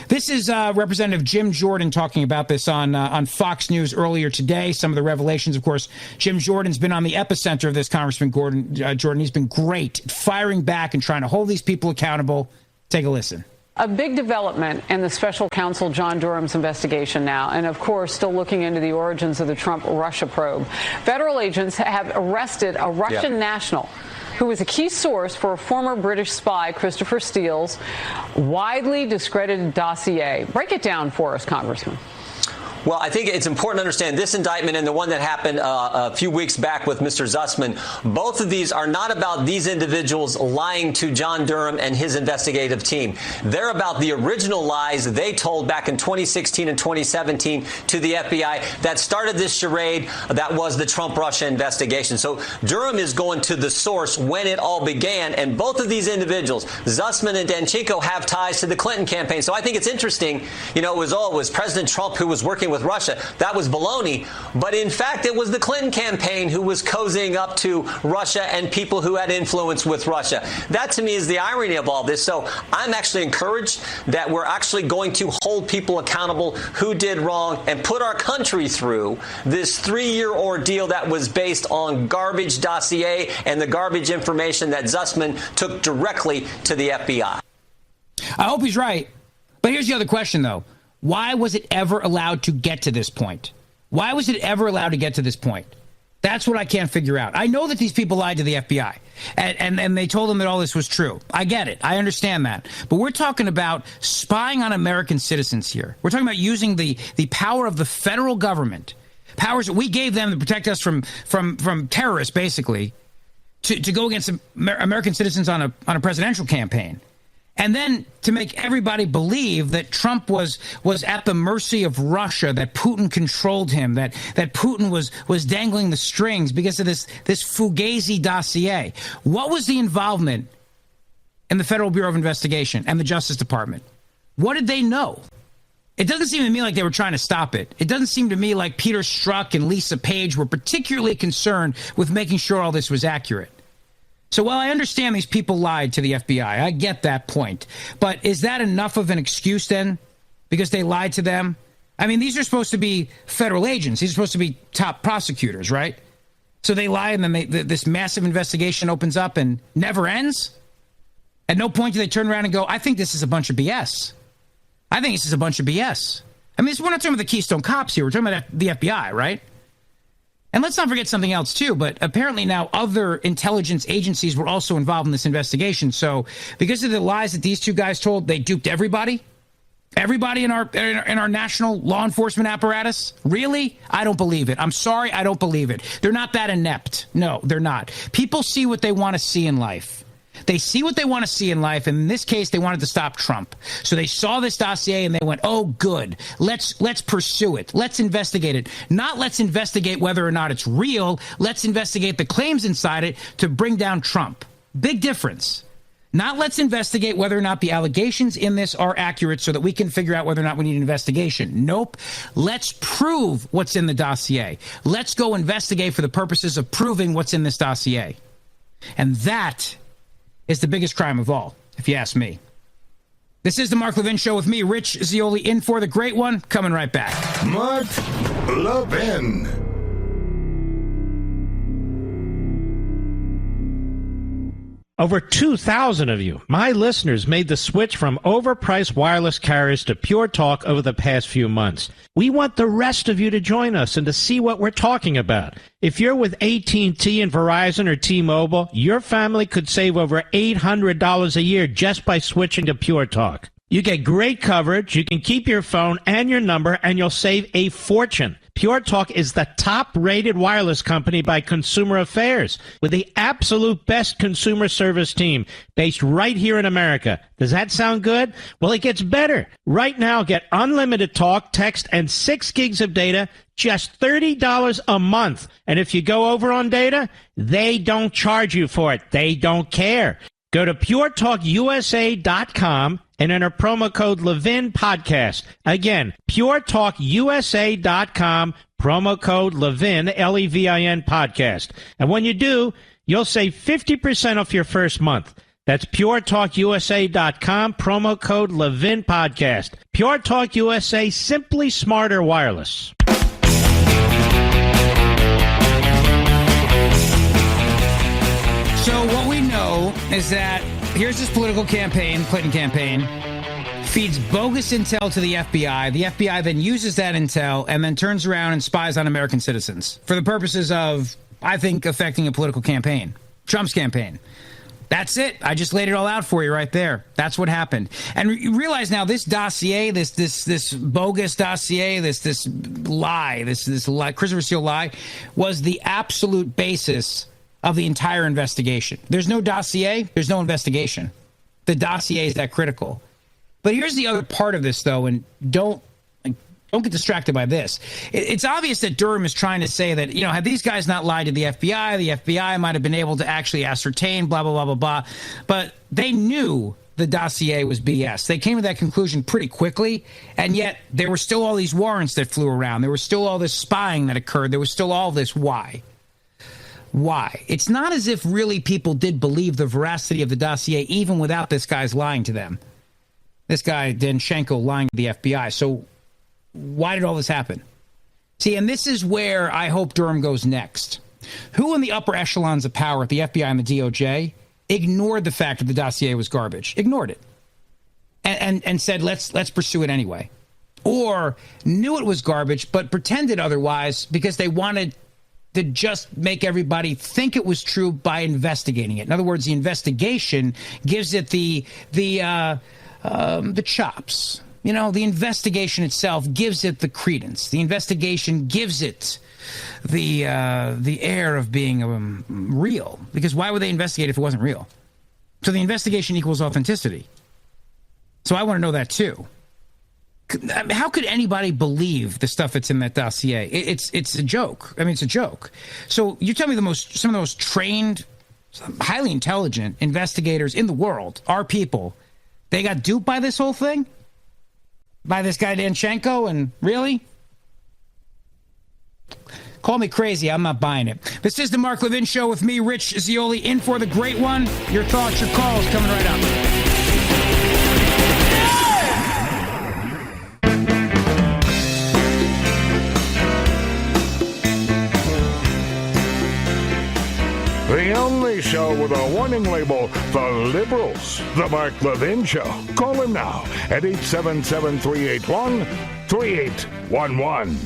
This is Representative Jim Jordan talking about this on Fox News earlier today. Some of the revelations, of course. Jim Jordan's been on the epicenter of this, Congressman Jordan. He's been great, firing back and trying to hold these people accountable. Take a listen. A big development in the special counsel John Durham's investigation now, and of course still looking into the origins of the Trump-Russia probe. Federal agents have arrested a Russian national who was a key source for a former British spy, Christopher Steele's widely discredited dossier. Break it down for us, Congressman. Well, I think it's important to understand this indictment and the one that happened a few weeks back with Mr. Zussman. Both of these are not about these individuals lying to John Durham and his investigative team. They're about the original lies they told back in 2016 and 2017 to the FBI that started this charade that was the Trump-Russia investigation. So Durham is going to the source when it all began. And both of these individuals, Zussman and Danchenko, have ties to the Clinton campaign. So I think it's interesting. You know, it was President Trump who was working with Russia. That was baloney. But in fact, it was the Clinton campaign who was cozying up to Russia and people who had influence with Russia. That, to me, is the irony of all this. So I'm actually encouraged that we're actually going to hold people accountable who did wrong and put our country through this 3-year ordeal that was based on garbage dossier and the garbage information that Zussman took directly to the FBI. I hope he's right. But here's the other question, though. Why was it ever allowed to get to this point? Why was it ever allowed to get to this point? That's what I can't figure out. I know that these people lied to the FBI, and they told them that all this was true. I get it. I understand that. But we're talking about spying on American citizens here. We're talking about using the power of the federal government, powers that we gave them to protect us from terrorists, basically, to go against American citizens on a presidential campaign. And then to make everybody believe that Trump was at the mercy of Russia, that Putin controlled him, that Putin was dangling the strings because of this Fugazi dossier. What was the involvement in the Federal Bureau of Investigation and the Justice Department? What did they know? It doesn't seem to me like they were trying to stop it. It doesn't seem to me like Peter Strzok and Lisa Page were particularly concerned with making sure all this was accurate. So while I understand these people lied to the FBI, I get that point. But is that enough of an excuse then? Because they lied to them? I mean, these are supposed to be federal agents. These are supposed to be top prosecutors, right? So they lie and then this massive investigation opens up and never ends? At no point do they turn around and go, I think this is a bunch of BS. I think this is a bunch of BS. I mean, we're not talking about the Keystone Cops here. We're talking about the FBI, right? And let's not forget something else, too. But apparently now other intelligence agencies were also involved in this investigation. So because of the lies that these two guys told, they duped everybody? Everybody in our national law enforcement apparatus? Really? I don't believe it. I'm sorry, I don't believe it. They're not that inept. No, they're not. People see what they want to see in life. They see what they want to see in life, and in this case, they wanted to stop Trump. So they saw this dossier and they went, "Oh, good. Let's pursue it. Let's investigate it. Not let's investigate whether or not it's real. Let's investigate the claims inside it to bring down Trump." Big difference. Not let's investigate whether or not the allegations in this are accurate so that we can figure out whether or not we need an investigation. Nope. Let's prove what's in the dossier. Let's go investigate for the purposes of proving what's in this dossier. And that is the biggest crime of all, if you ask me. This is the Mark Levin Show with me, Rich Zeoli, in for the great one. Coming right back. Mark Levin. Over 2,000 of you, my listeners, made the switch from overpriced wireless carriers to Pure Talk over the past few months. We want the rest of you to join us and to see what we're talking about. If you're with AT&T and Verizon or T-Mobile, your family could save over $800 a year just by switching to Pure Talk. You get great coverage, you can keep your phone and your number, and you'll save a fortune. Pure Talk is the top-rated wireless company by Consumer Affairs with the absolute best consumer service team based right here in America. Does that sound good? Well, it gets better. Right now, get unlimited talk, text, and 6 gigs of data, just $30 a month. And if you go over on data, they don't charge you for it. They don't care. Go to puretalkusa.com and enter promo code Levin Podcast. Again, puretalkusa.com, promo code Levin, Levin Podcast. And when you do, you'll save 50% off your first month. That's puretalkusa.com, promo code Levin Podcast. Pure Talk USA, simply smarter wireless. So what we know is that here's this political campaign, Clinton campaign, feeds bogus intel to the FBI. The FBI then uses that intel and then turns around and spies on American citizens for the purposes of, I think, affecting a political campaign, Trump's campaign. That's it. I just laid it all out for you right there. That's what happened. And you realize now this dossier, this bogus dossier, this lie, this lie, Christopher Steele lie, was the absolute basis of the entire investigation. There's no dossier, there's no investigation. The dossier is that critical. But here's the other part of this, though, and don't get distracted by this. It's obvious that Durham is trying to say that, had these guys not lied to the FBI might have been able to actually ascertain, blah, blah, blah, blah, blah. But they knew the dossier was BS. They came to that conclusion pretty quickly, and yet there were still all these warrants that flew around. There was still all this spying that occurred. There was still all this. Why? It's not as if really people did believe the veracity of the dossier, even without this guy's lying to them. This guy, Danchenko, lying to the FBI. So why did all this happen? See, and this is where I hope Durham goes next. Who in the upper echelons of power at the FBI and the DOJ ignored the fact that the dossier was garbage? Ignored it. And said, let's pursue it anyway. Or knew it was garbage, but pretended otherwise because they wanted to just make everybody think it was true by investigating it. In other words, the investigation gives it the chops. The investigation itself gives it the credence. The investigation gives it the air of being real. Because why would they investigate if it wasn't real? So the investigation equals authenticity. So I want to know that too. How could anybody believe the stuff that's in that dossier? It's a joke. I mean, it's a joke. So you tell me some of the most trained, highly intelligent investigators in the world are people. They got duped by this whole thing? By this guy Danchenko? And really? Call me crazy. I'm not buying it. This is the Mark Levin Show with me, Rich Zeoli, in for the great one. Your thoughts, your calls coming right up. The only show with a warning label, the liberals. The Mark Levin Show. Call him now at 877-381-3811.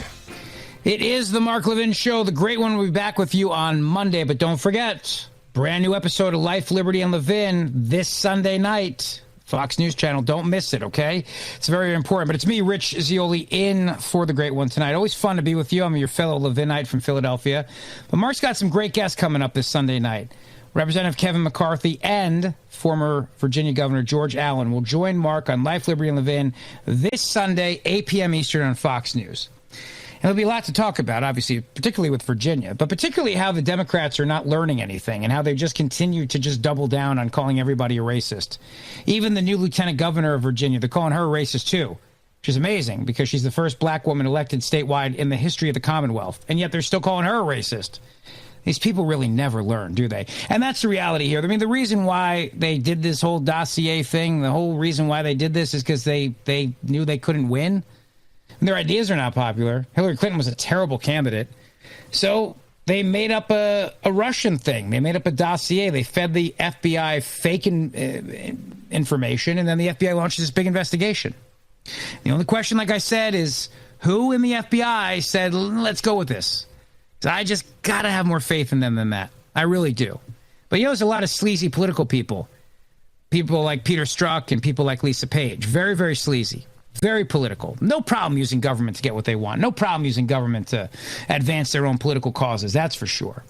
It is the Mark Levin Show. The great one will be back with you on Monday. But don't forget, brand new episode of Life, Liberty, and Levin this Sunday night. Fox News Channel. Don't miss it, okay? It's very important. But it's me, Rich Zeoli, in for the great one tonight. Always fun to be with you. I'm your fellow Levinite from Philadelphia. But Mark's got some great guests coming up this Sunday night. Representative Kevin McCarthy and former Virginia Governor George Allen will join Mark on Life, Liberty, and Levin this Sunday, 8 p.m. Eastern on Fox News. And there'll be a lot to talk about, obviously, particularly with Virginia, but particularly how the Democrats are not learning anything and how they just continue to just double down on calling everybody a racist. Even the new lieutenant governor of Virginia, they're calling her a racist too, which is amazing because she's the first black woman elected statewide in the history of the Commonwealth, and yet they're still calling her a racist. These people really never learn, do they? And that's the reality here. I mean, the reason why they did this whole dossier thing, the whole reason why they did this is because they knew they couldn't win. Their ideas are not popular. Hillary Clinton was a terrible candidate. So they made up a Russian thing. They made up a dossier. They fed the FBI fake information, and then the FBI launched this big investigation. The only question, like I said, is who in the FBI said, let's go with this? So I just got to have more faith in them than that. I really do. But, there's a lot of sleazy political people. People like Peter Strzok and people like Lisa Page. Very, very sleazy. Very political. No problem using government to get what they want. No problem using government to advance their own political causes. That's for sure.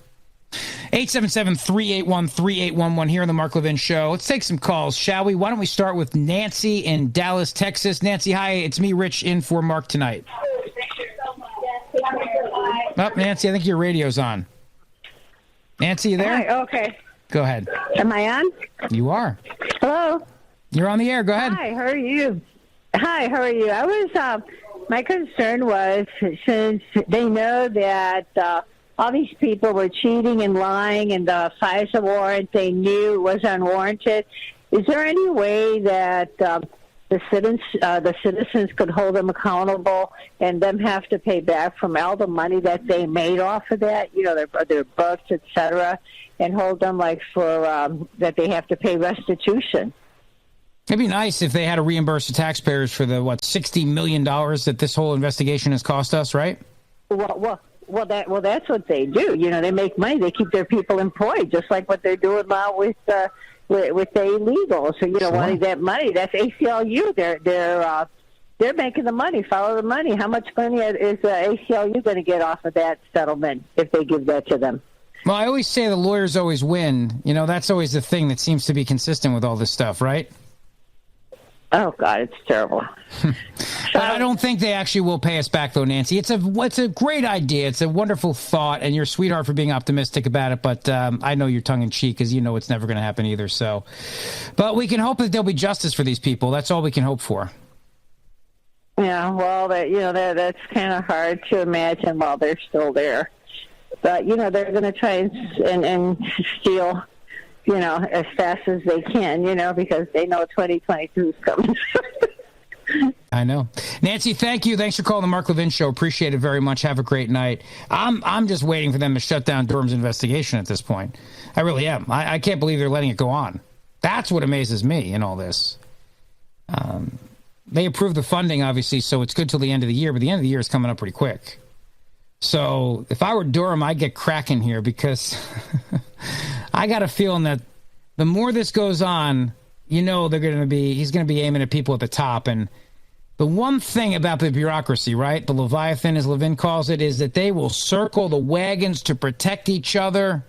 877-381-3811 here on the Mark Levin Show. Let's take some calls, shall we? Why don't we start with Nancy in Dallas, Texas. Nancy, hi. It's me, Rich, in for Mark tonight. Oh, Nancy, I think your radio's on. Nancy, you there? Hi, okay. Go ahead. Am I on? You are. Hello. You're on the air. Go ahead. Hi, how are you? Hi, how are you? I was, my concern was, since they know that all these people were cheating and lying, and the FISA warrant they knew was unwarranted, is there any way that the citizens could hold them accountable and them have to pay back from all the money that they made off of that, you know, their books, et cetera, and hold them like for that they have to pay restitution? It'd be nice if they had to reimburse the taxpayers for the, $60 million that this whole investigation has cost us, right? Well, that's what they do. You know, they make money. They keep their people employed, just like what they're doing now with the illegals. So, you know, wanting that money, that's ACLU. They're making the money. Follow the money. How much money is ACLU going to get off of that settlement if they give that to them? Well, I always say the lawyers always win. You know, that's always the thing that seems to be consistent with all this stuff, right? Oh, God, it's terrible. But I don't think they actually will pay us back, though, Nancy. It's a great idea. It's a wonderful thought, and you're a sweetheart for being optimistic about it. But I know you're tongue-in-cheek because you know it's never going to happen either. So, but we can hope that there'll be justice for these people. That's all we can hope for. Yeah, well, that's kind of hard to imagine while they're still there. But, you know, they're going to try and steal, you know, as fast as they can, you know, because they know 2022 is coming. I know. Nancy, thank you. Thanks for calling the Mark Levin Show. Appreciate it very much. Have a great night. I'm just waiting for them to shut down Durham's investigation at this point. I really am. I can't believe they're letting it go on. That's what amazes me in all this. They approved the funding, obviously, so it's good till the end of the year, but the end of the year is coming up pretty quick. So if I were Durham, I'd get cracking here because I got a feeling that the more this goes on, you know, he's going to be aiming at people at the top. And the one thing about the bureaucracy, right, the Leviathan, as Levin calls it, is that they will circle the wagons to protect each other.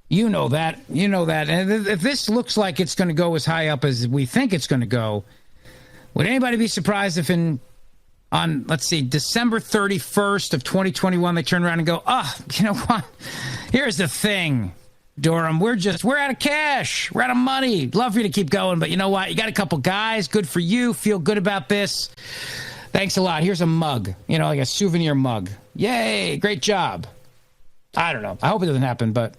You know that. And if this looks like it's going to go as high up as we think it's going to go, would anybody be surprised if on, let's see, December 31st of 2021, they turn around and go, you know what? Here's the thing, Durham. We're out of cash. We're out of money. Love for you to keep going, but you know what? You got a couple guys. Good for you. Feel good about this. Thanks a lot. Here's a mug, you know, like a souvenir mug. Yay. Great job. I don't know. I hope it doesn't happen, but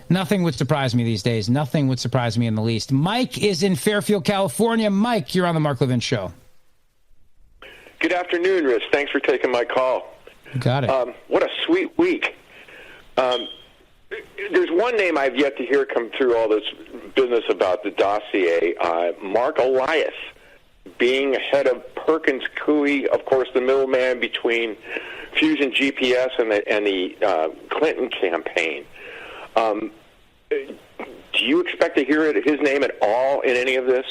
nothing would surprise me these days. Nothing would surprise me in the least. Mike is in Fairfield, California. Mike, you're on the Mark Levin Show. Good afternoon, Rich. Thanks for taking my call. Got it. What a sweet week. There's one name I've yet to hear come through all this business about the dossier, Mark Elias, being head of Perkins Coie, of course, the middleman between Fusion GPS and the Clinton campaign. Do you expect to hear his name at all in any of this?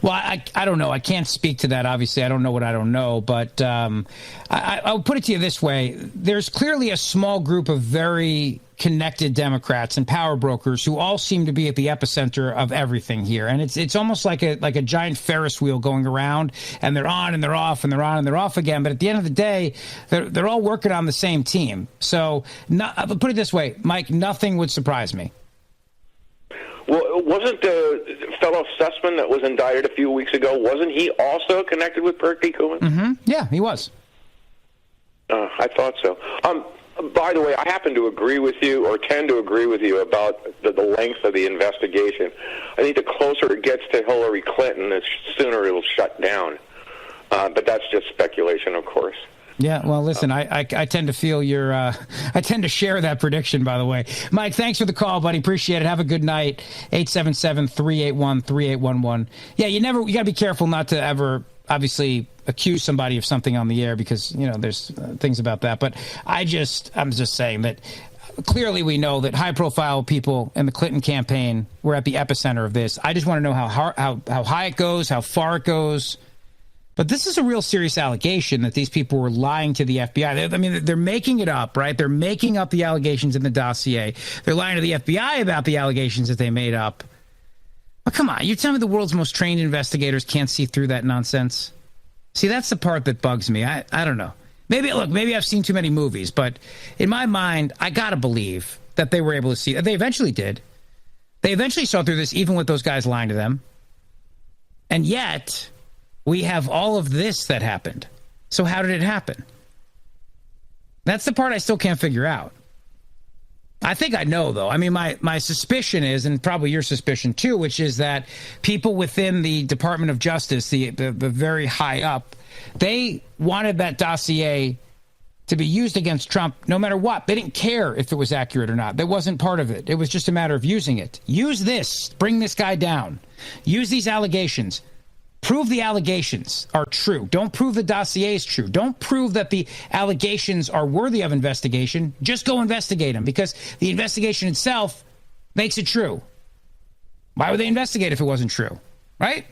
Well, I don't know. I can't speak to that. Obviously, I don't know what I don't know. But I'll put it to you this way. There's clearly a small group of very connected Democrats and power brokers who all seem to be at the epicenter of everything here. And it's almost like a giant Ferris wheel going around, and they're on and they're off and they're on and they're off again. But at the end of the day, they're all working on the same team. So put it this way, Mike, nothing would surprise me. Well, wasn't the fellow Sussman that was indicted a few weeks ago, wasn't he also connected with Perky Cohen? Mm-hmm. Yeah, he was. I thought so. By the way, I happen to agree with you, or tend to agree with you, about the length of the investigation. I think the closer it gets to Hillary Clinton, the sooner it will shut down. But that's just speculation, of course. Yeah, well, listen, I tend to feel I tend to share that prediction, by the way. Mike, thanks for the call, buddy. Appreciate it. Have a good night. 877-381-3811. Yeah, you got to be careful not to ever, obviously, accuse somebody of something on the air because, you know, there's things about that. But I'm just saying that clearly we know that high-profile people in the Clinton campaign were at the epicenter of this. I just want to know how high it goes, how far it goes. But this is a real serious allegation that these people were lying to the FBI. They're making it up, right? They're making up the allegations in the dossier. They're lying to the FBI about the allegations that they made up. But come on, you tell me the world's most trained investigators can't see through that nonsense? See, that's the part that bugs me. I don't know. Maybe I've seen too many movies, but in my mind, I got to believe that they were able to see. They eventually did. They eventually saw through this, even with those guys lying to them. And yet, we have all of this that happened. So how did it happen? That's the part I still can't figure out. I think I know, though. I mean, my suspicion is, and probably your suspicion too, which is that people within the Department of Justice, the very high up, they wanted that dossier to be used against Trump no matter what. They didn't care if it was accurate or not. That wasn't part of it. It was just a matter of using it. Use this. Bring this guy down. Use these allegations. Prove the allegations are true. Don't prove the dossier is true. Don't prove that the allegations are worthy of investigation. Just go investigate them, because the investigation itself makes it true. Why would they investigate if it wasn't true? Right?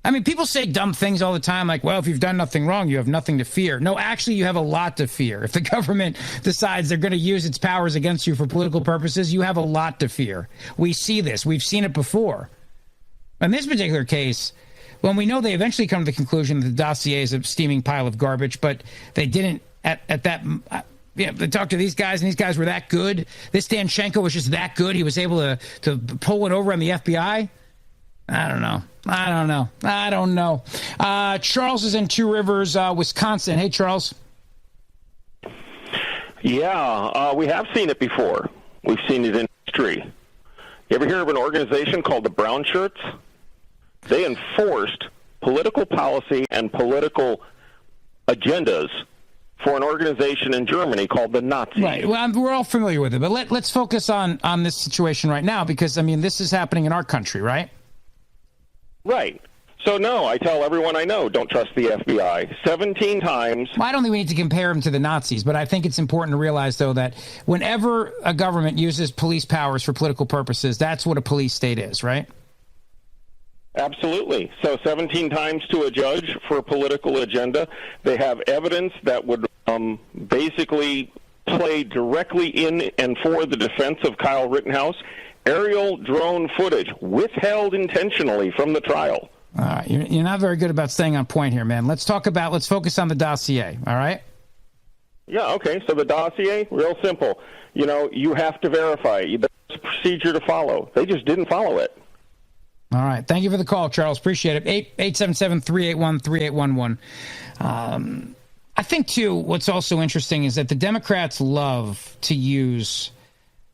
I mean, people say dumb things all the time, like, well, if you've done nothing wrong, you have nothing to fear. No, actually, you have a lot to fear. If the government decides they're going to use its powers against you for political purposes, you have a lot to fear. We see this. We've seen it before. In this particular case, when we know they eventually come to the conclusion that the dossier is a steaming pile of garbage, but they didn't at that. They talked to these guys, and these guys were that good. This Danchenko was just that good. He was able to pull it over on the FBI. I don't know. Charles is in Two Rivers, Wisconsin. Hey, Charles. Yeah, we have seen it before. We've seen it in history. You ever hear of an organization called the Brown Shirts? They enforced political policy and political agendas for an organization in Germany called the Nazis. Right. Well, we're all familiar with it, but let's focus on this situation right now, because, I mean, this is happening in our country, right? Right. So, no, I tell everyone I know, don't trust the FBI. 17 times. Well, I don't think we need to compare them to the Nazis, but I think it's important to realize, though, that whenever a government uses police powers for political purposes, that's what a police state is, right? Absolutely. So 17 times to a judge for a political agenda. They have evidence that would basically play directly in and for the defense of Kyle Rittenhouse. Aerial drone footage withheld intentionally from the trial. All right. You're not very good about staying on point here, man. Let's focus on the dossier, all right? Yeah, okay. So the dossier, real simple. You know, you have to verify it. There's a procedure to follow. They just didn't follow it. All right. Thank you for the call, Charles. Appreciate it. 877-381-3811. I think, too, what's also interesting is that the Democrats love to use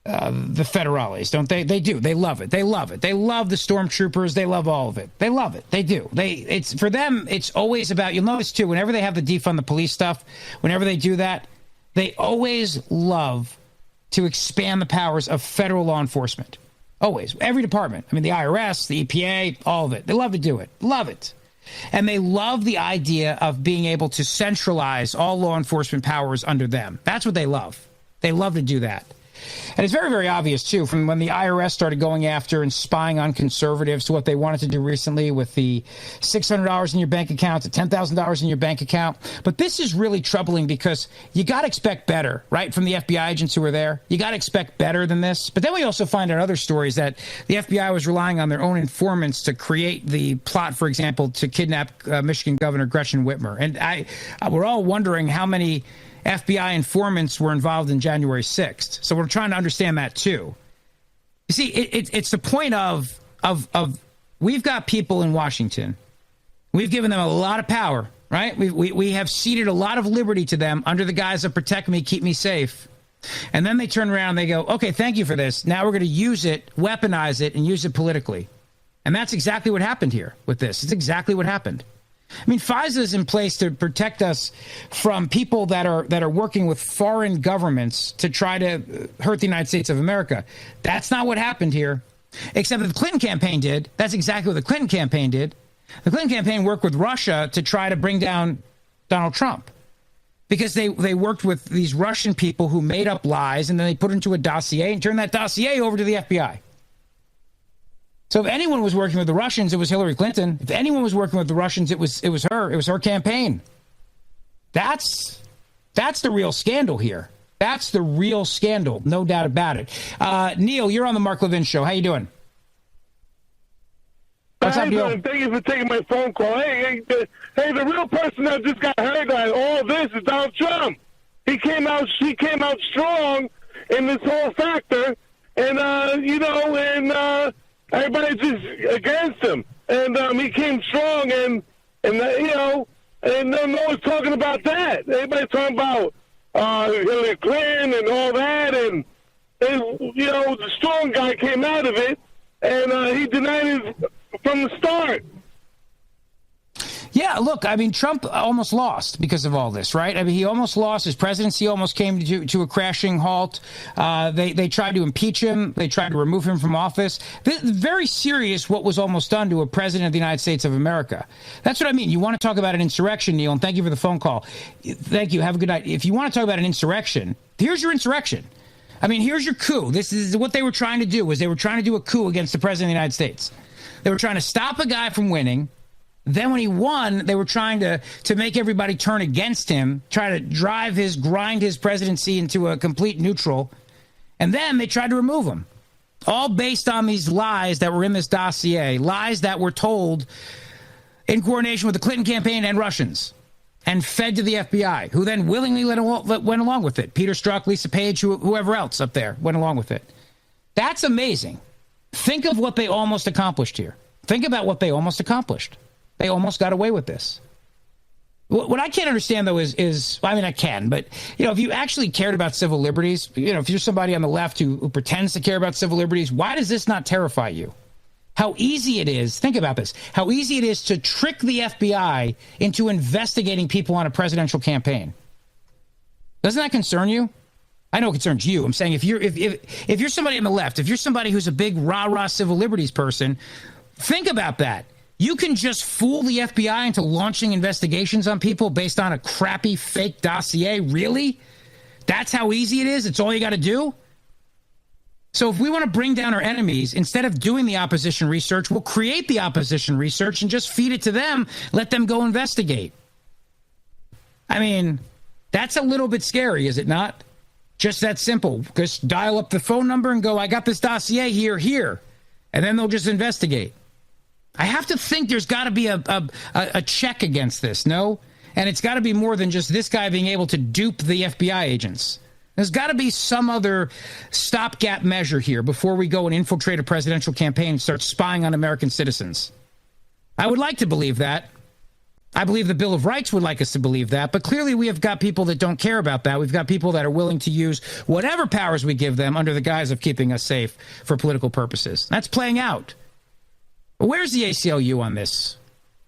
the federales, don't they? They do. They love it. They love it. They love the stormtroopers. They love all of it. They love it. They do. It's for them, it's always about, you'll notice, too, whenever they have the defund the police stuff, whenever they do that, they always love to expand the powers of federal law enforcement. Always. Every department. I mean, the IRS, the EPA, all of it. They love to do it. Love it. And they love the idea of being able to centralize all law enforcement powers under them. That's what they love. They love to do that. And it's very, very obvious, too, from when the IRS started going after and spying on conservatives to what they wanted to do recently with the $600 in your bank account to $10,000 in your bank account. But this is really troubling, because you got to expect better, right, from the FBI agents who were there. You got to expect better than this. But then we also find out other stories that the FBI was relying on their own informants to create the plot, for example, to kidnap Michigan Governor Gretchen Whitmer. And we're all wondering how many FBI informants were involved in January 6th. So we're trying to understand that, too. You see, it's the point of we've got people in Washington. We've given them a lot of power, right? We have ceded a lot of liberty to them under the guise of protect me, keep me safe. And then they turn around and they go, okay, thank you for this. Now we're going to use it, weaponize it, and use it politically. And that's exactly what happened here with this. It's exactly what happened. I mean, FISA is in place to protect us from people that are working with foreign governments to try to hurt the United States of America. That's not what happened here, except that the Clinton campaign did. That's exactly what the Clinton campaign did. The Clinton campaign worked with Russia to try to bring down Donald Trump, because they worked with these Russian people who made up lies, and then they put it into a dossier and turned that dossier over to the FBI. So if anyone was working with the Russians, it was Hillary Clinton. If anyone was working with the Russians, it was her. It was her campaign. That's the real scandal here. That's the real scandal, no doubt about it. Neil, you're on the Mark Levin Show. How you doing? What's up, Neil? Thank you for taking my phone call. Hey, the real person that just got hurt on all this is Donald Trump. He came out strong in this whole factor, and everybody's just against him. And he came strong, and no one's talking about that. Everybody's talking about Hillary Clinton and all that, and the strong guy came out of it, and he denied it from the start. Yeah, look, I mean, Trump almost lost because of all this, right? I mean, he almost lost. His presidency almost came to a crashing halt. They tried to impeach him. They tried to remove him from office. Very serious what was almost done to a president of the United States of America. That's what I mean. You want to talk about an insurrection, Neil, and thank you for the phone call. Thank you. Have a good night. If you want to talk about an insurrection, here's your insurrection. I mean, here's your coup. This is what they were trying to do, was they were trying to do a coup against the president of the United States. They were trying to stop a guy from winning. Then when he won, they were trying to make everybody turn against him, try to grind his presidency into a complete neutral. And then they tried to remove him. All based on these lies that were in this dossier, lies that were told in coordination with the Clinton campaign and Russians and fed to the FBI, who then willingly went along with it. Peter Strzok, Lisa Page, whoever else up there went along with it. That's amazing. Think of what they almost accomplished here. Think about what they almost accomplished. They almost got away with this. What I can't understand, though, is I mean, I can, but, if you actually cared about civil liberties, if you're somebody on the left who pretends to care about civil liberties, why does this not terrify you? How easy it is, think about this, how easy it is to trick the FBI into investigating people on a presidential campaign. Doesn't that concern you? I know it concerns you. I'm saying if you're somebody on the left, if you're somebody who's a big rah-rah civil liberties person, think about that. You can just fool the FBI into launching investigations on people based on a crappy fake dossier? Really? That's how easy it is? It's all you got to do? So if we want to bring down our enemies, instead of doing the opposition research, we'll create the opposition research and just feed it to them, let them go investigate. I mean, that's a little bit scary, is it not? Just that simple. Just dial up the phone number and go, I got this dossier here. And then they'll just investigate. I have to think there's got to be a check against this, no? And it's got to be more than just this guy being able to dupe the FBI agents. There's got to be some other stopgap measure here before we go and infiltrate a presidential campaign and start spying on American citizens. I would like to believe that. I believe the Bill of Rights would like us to believe that, but clearly we have got people that don't care about that. We've got people that are willing to use whatever powers we give them under the guise of keeping us safe for political purposes. That's playing out. Where's the ACLU on this?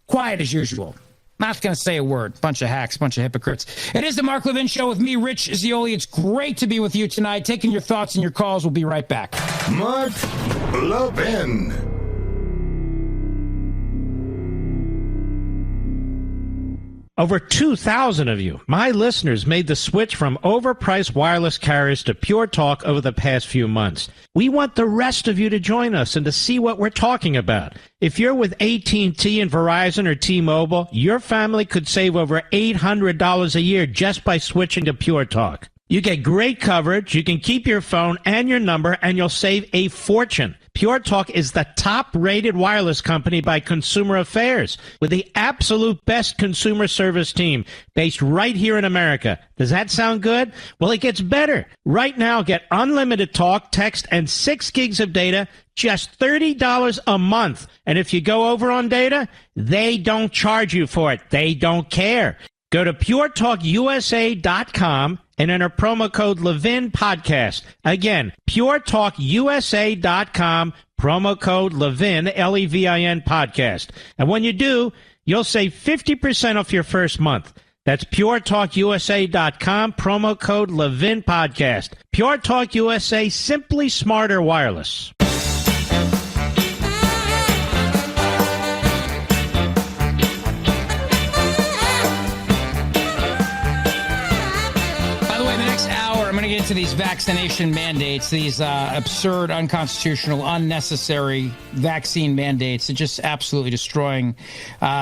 Quiet as usual. Not going to say a word. Bunch of hacks, bunch of hypocrites. It is the Mark Levin Show with me, Rich Zeoli. It's great to be with you tonight. Taking your thoughts and your calls. We'll be right back. Mark Levin. Over 2,000 of you, my listeners, made the switch from overpriced wireless carriers to Pure Talk over the past few months. We want the rest of you to join us and to see what we're talking about. If you're with AT&T and Verizon or T-Mobile, your family could save over $800 a year just by switching to Pure Talk. You get great coverage, you can keep your phone and your number, and you'll save a fortune. Pure Talk is the top-rated wireless company by Consumer Affairs with the absolute best consumer service team based right here in America. Does that sound good? Well, it gets better. Right now, get unlimited talk, text, and 6 gigs of data, just $30 a month. And if you go over on data, they don't charge you for it. They don't care. Go to puretalkusa.com and enter promo code Levin Podcast. Again, puretalkusa.com, promo code Levin, Levin Podcast. And when you do, you'll save 50% off your first month. That's puretalkusa.com, promo code Levin Podcast. Pure Talk USA, simply smarter wireless. into these vaccination mandates, these absurd, unconstitutional, unnecessary vaccine mandates. It's just absolutely destroying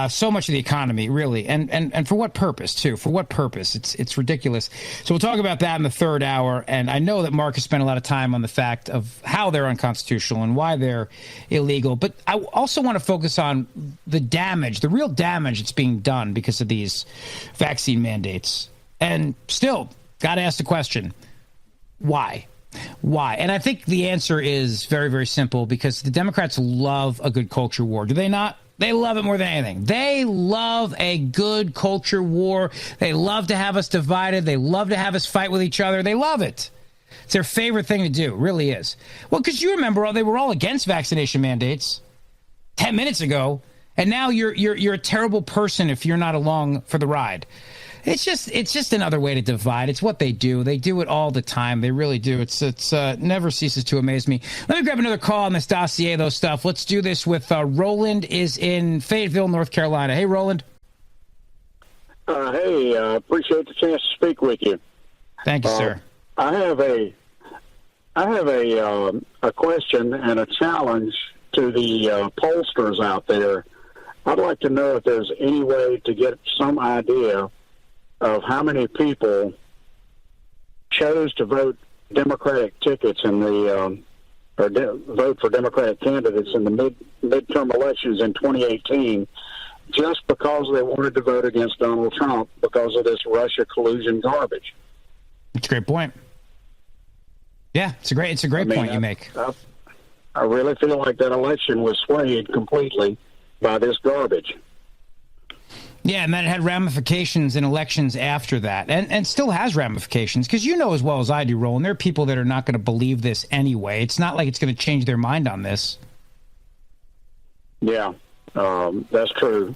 so much of the economy, really. And for what purpose, too? For what purpose? It's ridiculous. So we'll talk about that in the third hour. And I know that Mark has spent a lot of time on the fact of how they're unconstitutional and why they're illegal. But I also want to focus on the damage, the real damage that's being done because of these vaccine mandates. And still, got to ask the question, why? Why? And I think the answer is very, very simple, because the Democrats love a good culture war. Do they not? They love it more than anything. They love a good culture war. They love to have us divided. They love to have us fight with each other. They love it. It's their favorite thing to do. It really is. Well, because you remember, they were all against vaccination mandates 10 minutes ago, and now you're a terrible person if you're not along for the ride. It's just another way to divide. It's what they do. They do it all the time. They really do. It's never ceases to amaze me. Let me grab another call on this dossier, though, stuff. Let's do this with Roland is in Fayetteville, North Carolina. Hey, Roland. Hey, appreciate the chance to speak with you. Thank you, sir. I have a question and a challenge to the pollsters out there. I'd like to know if there's any way to get some idea of how many people chose to vote Democratic tickets in the vote for Democratic candidates in the midterm elections in 2018 just because they wanted to vote against Donald Trump because of this Russia collusion garbage. That's a great point. Yeah, it's a great point you make. I really feel like that election was swayed completely by this garbage. Yeah, and then it had ramifications in elections after that, and still has ramifications, because you know as well as I do, Roland, there are people that are not going to believe this anyway. It's not like it's going to change their mind on this. Yeah, that's true.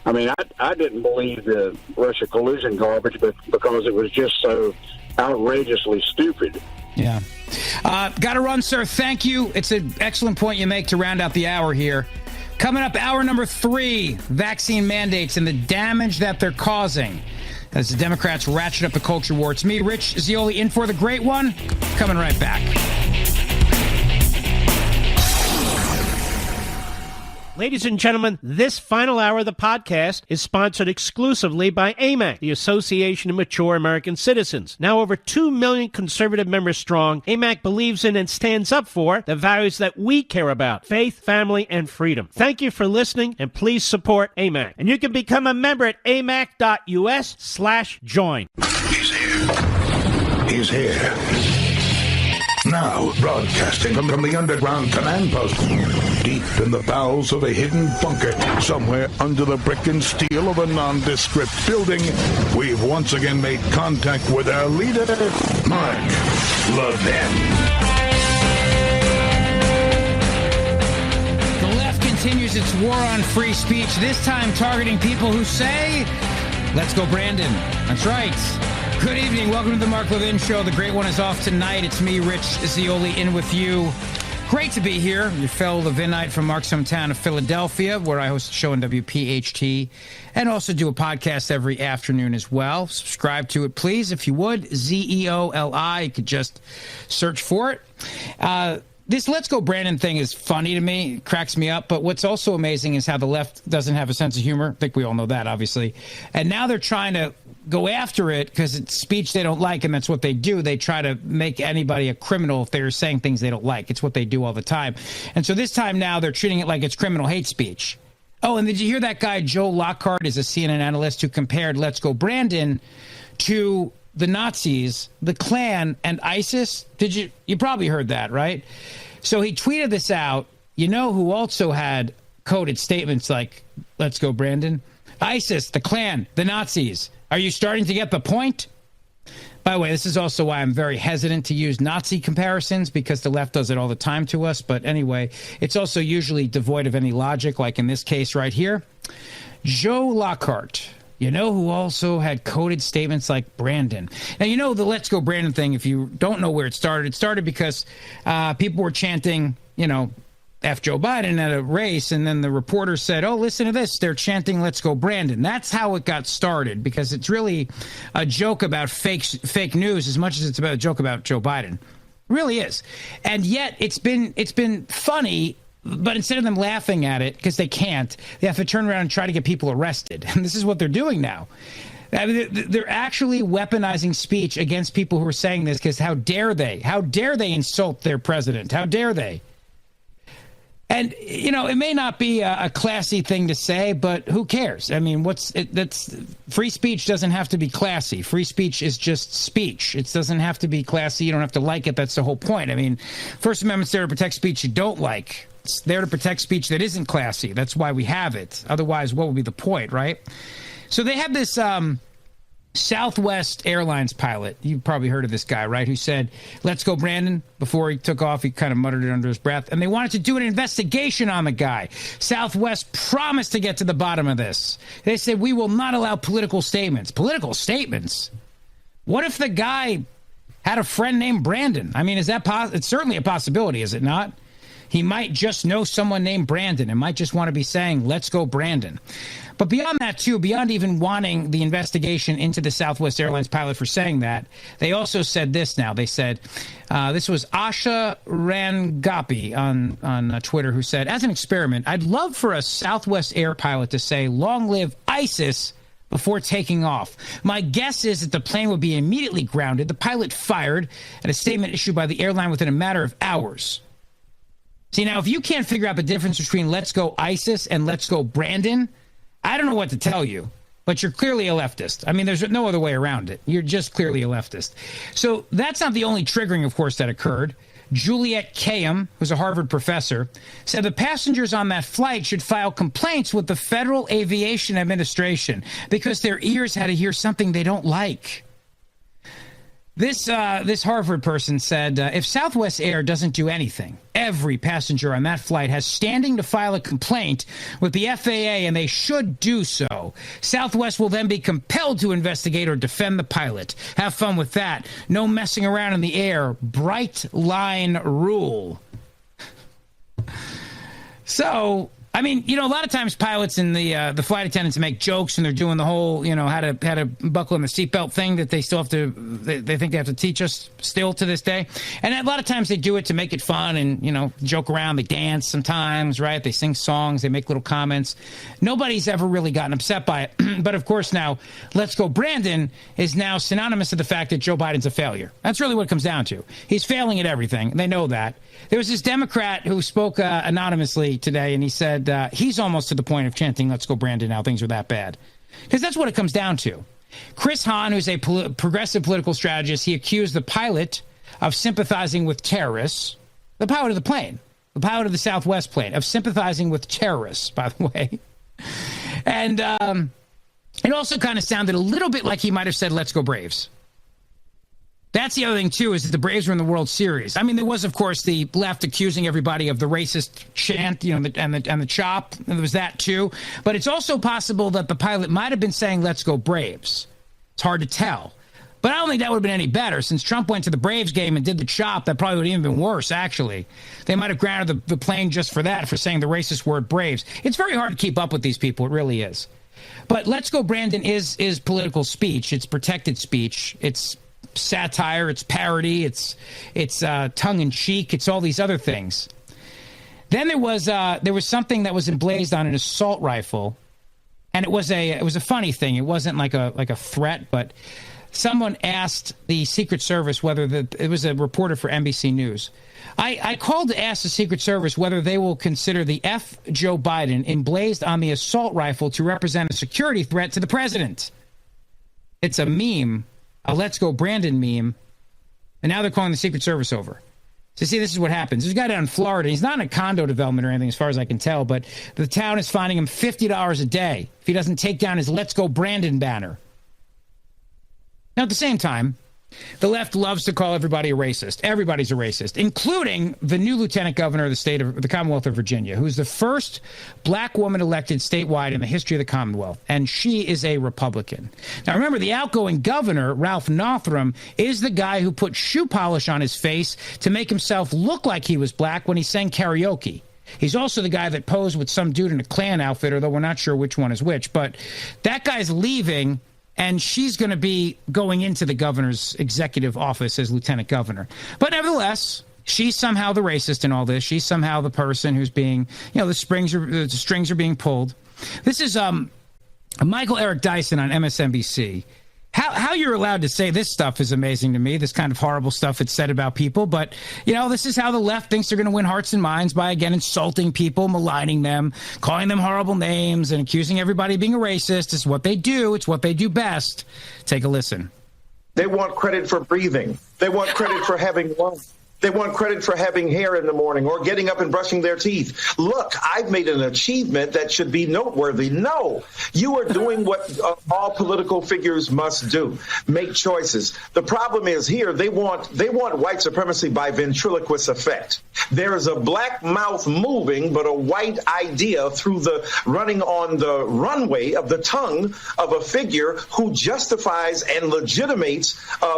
I mean, I didn't believe the Russia collusion garbage, but because it was just so outrageously stupid. Yeah. Got to run, sir. Thank you. It's an excellent point you make to round out the hour here. Coming up, hour number 3, vaccine mandates and the damage that they're causing as the Democrats ratchet up the culture war. It's me, Rich Zioli, in for the great one. Coming right back. Ladies and gentlemen, this final hour of the podcast is sponsored exclusively by AMAC, the Association of Mature American Citizens. Now over 2 million conservative members strong, AMAC believes in and stands up for the values that we care about: faith, family, and freedom. Thank you for listening, and please support AMAC. And you can become a member at amac.us/join. He's here. He's here. Now, broadcasting from the underground command post, deep in the bowels of a hidden bunker, somewhere under the brick and steel of a nondescript building, we've once again made contact with our leader, Mark Levin. The left continues its war on free speech, this time targeting people who say, "Let's go, Brandon." That's right. Good evening. Welcome to the Mark Levin Show. The great one is off tonight. It's me, Rich Zioli, in with you. Great to be here. Your fellow Levinite from Mark's hometown of Philadelphia, where I host a show on WPHT and also do a podcast every afternoon as well. Subscribe to it, please, if you would. ZEOLI. You could just search for it. This Let's Go Brandon thing is funny to me. It cracks me up. But what's also amazing is how the left doesn't have a sense of humor. I think we all know that, obviously. And now they're trying to go after it because it's speech they don't like, and that's what they do. They try to make anybody a criminal if they're saying things they don't like. It's what they do all the time. And so this time now they're treating it like it's criminal hate speech. Oh, and did you hear that guy Joe Lockhart is a CNN analyst who compared Let's Go Brandon to the Nazis, the Klan, and ISIS? You probably heard that, right? So he tweeted this out. You know who also had coded statements like "Let's go, Brandon"? ISIS, the Klan, the Nazis. Are you starting to get the point? By the way, this is also why I'm very hesitant to use Nazi comparisons, because the left does it all the time to us. But anyway, it's also usually devoid of any logic, like in this case right here. Joe Lockhart. You know who also had coded statements like Brandon? Now, you know the Let's Go Brandon thing, if you don't know where it started because people were chanting, F. Joe Biden at a race, and then the reporter said, oh, listen to this. They're chanting, let's go Brandon. That's how it got started, because it's really a joke about fake news as much as it's about a joke about Joe Biden. It really is. And yet it's been funny, but instead of them laughing at it, because they can't, they have to turn around and try to get people arrested. And this is what they're doing now. I mean, they're actually weaponizing speech against people who are saying this, because how dare they? How dare they insult their president? How dare they? And, you know, it may not be a classy thing to say, but who cares? I mean, that's free speech doesn't have to be classy. Free speech is just speech. It doesn't have to be classy. You don't have to like it. That's the whole point. I mean, First Amendment's there to protect speech you don't like. It's there to protect speech that isn't classy. That's why we have it. Otherwise, what would be the point, right? So they have this Southwest Airlines pilot. You've probably heard of this guy, right? Who said, let's go, Brandon. Before he took off, he kind of muttered it under his breath. And they wanted to do an investigation on the guy. Southwest promised to get to the bottom of this. They said, we will not allow political statements. Political statements? What if the guy had a friend named Brandon? I mean, is that it's certainly a possibility, is it not? He might just know someone named Brandon and might just want to be saying, let's go, Brandon. But beyond that, too, beyond even wanting the investigation into the Southwest Airlines pilot for saying that, they also said this now. They said, this was Asha Rangapi on Twitter, who said, as an experiment, I'd love for a Southwest Air pilot to say, long live ISIS, before taking off. My guess is that the plane would be immediately grounded, the pilot fired, and a statement issued by the airline within a matter of hours. See, now, if you can't figure out the difference between let's go ISIS and let's go Brandon, I don't know what to tell you, but you're clearly a leftist. I mean, there's no other way around it. You're just clearly a leftist. So that's not the only triggering, of course, that occurred. Juliet Kayam, who's a Harvard professor, said the passengers on that flight should file complaints with the Federal Aviation Administration because their ears had to hear something they don't like. This Harvard person said, if Southwest Air doesn't do anything, every passenger on that flight has standing to file a complaint with the FAA, and they should do so. Southwest will then be compelled to investigate or defend the pilot. Have fun with that. No messing around in the air. Bright line rule. So, I mean, you know, a lot of times pilots and the flight attendants make jokes, and they're doing the whole, you know, how to buckle in the seatbelt thing that they still have to, they think they have to teach us still to this day. And a lot of times they do it to make it fun and, you know, joke around. They dance sometimes, right? They sing songs. They make little comments. Nobody's ever really gotten upset by it. But of course now, let's go Brandon is now synonymous with the fact that Joe Biden's a failure. That's really what it comes down to. He's failing at everything. They know that. There was this Democrat who spoke anonymously today, and he said, he's almost to the point of chanting, let's go, Brandon, now things are that bad. Because that's what it comes down to. Chris Hahn, who's a progressive political strategist, he accused the pilot of sympathizing with terrorists, the pilot of the plane, the pilot of the Southwest plane, of sympathizing with terrorists, by the way. And it also kind of sounded a little bit like he might have said, let's go Braves. That's the other thing, too, is that the Braves were in the World Series. I mean, there was, of course, the left accusing everybody of the racist chant, you know, and the chop. And there was that, too. But it's also possible that the pilot might have been saying, let's go Braves. It's hard to tell. But I don't think that would have been any better. Since Trump went to the Braves game and did the chop, that probably would have even been worse, actually. They might have grounded the plane just for that, for saying the racist word Braves. It's very hard to keep up with these people. It really is. But let's go Brandon is political speech. It's protected speech. It's satire, it's parody, it's tongue-in-cheek, it's all these other things. Then there was something that was emblazed on an assault rifle, and it was a funny thing. It wasn't like a threat, but someone asked the Secret Service whether it was a reporter for NBC News. I called to ask the Secret Service whether they will consider the F. Joe Biden emblazed on the assault rifle to represent a security threat to the president. It's a meme. A Let's Go Brandon meme, and now they're calling the Secret Service over. So see, this is what happens. There's a guy down in Florida. He's not in a condo development or anything as far as I can tell, but the town is fining him $50 a day if he doesn't take down his Let's Go Brandon banner. Now, at the same time, the left loves to call everybody a racist. Everybody's a racist, including the new lieutenant governor of the Commonwealth of Virginia, who's the first black woman elected statewide in the history of the Commonwealth, and she is a Republican. Now, remember, the outgoing governor, Ralph Northam, is the guy who put shoe polish on his face to make himself look like he was black when he sang karaoke. He's also the guy that posed with some dude in a Klan outfit, although we're not sure which one is which. But that guy's leaving, and she's going to be going into the governor's executive office as lieutenant governor. But nevertheless, she's somehow the racist in all this. She's somehow the person who's being, the strings are being pulled. This is Michael Eric Dyson on MSNBC. How you're allowed to say this stuff is amazing to me, this kind of horrible stuff it's said about people. But, this is how the left thinks they're going to win hearts and minds by, again, insulting people, maligning them, calling them horrible names, and accusing everybody of being a racist. It's what they do. It's what they do best. Take a listen. They want credit for breathing. They want credit for having lungs. They want credit for having hair in the morning or getting up and brushing their teeth. Look, I've made an achievement that should be noteworthy. No, you are doing what all political figures must do, make choices. The problem is here, they want white supremacy by ventriloquist effect. There is a black mouth moving, but a white idea through the running on the runway of the tongue of a figure who justifies and legitimates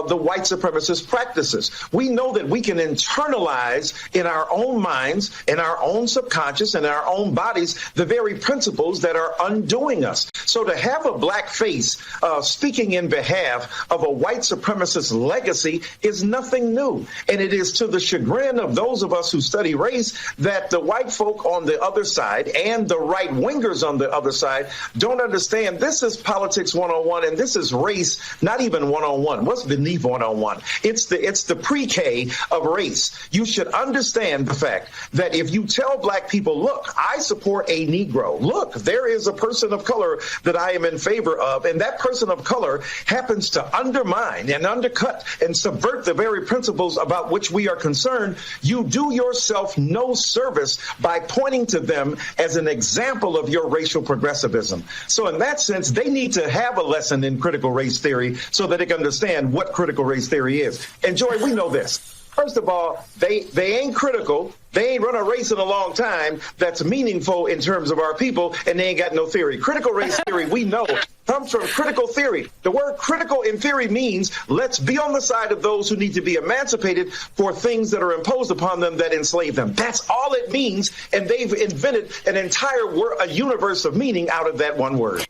the white supremacist practices. We know that we can internalize in our own minds, in our own subconscious, in our own bodies, the very principles that are undoing us. So to have a black face speaking in behalf of a white supremacist legacy is nothing new. And it is to the chagrin of those of us who study race that the white folk on the other side and the right wingers on the other side don't understand this is politics 101 and this is race, not even 101. What's beneath 101? It's the pre-K of race. You should understand the fact that if you tell black people, look, I support a Negro. Look, there is a person of color that I am in favor of, and that person of color happens to undermine and undercut and subvert the very principles about which we are concerned, you do yourself no service by pointing to them as an example of your racial progressivism. So in that sense, they need to have a lesson in critical race theory so that they can understand what critical race theory is. And Joy, we know this. First of all, they ain't critical. They ain't run a race in a long time that's meaningful in terms of our people, and they ain't got no theory. Critical race theory, we know, comes from critical theory. The word critical in theory means let's be on the side of those who need to be emancipated for things that are imposed upon them that enslave them. That's all it means, and they've invented an entire a universe of meaning out of that one word.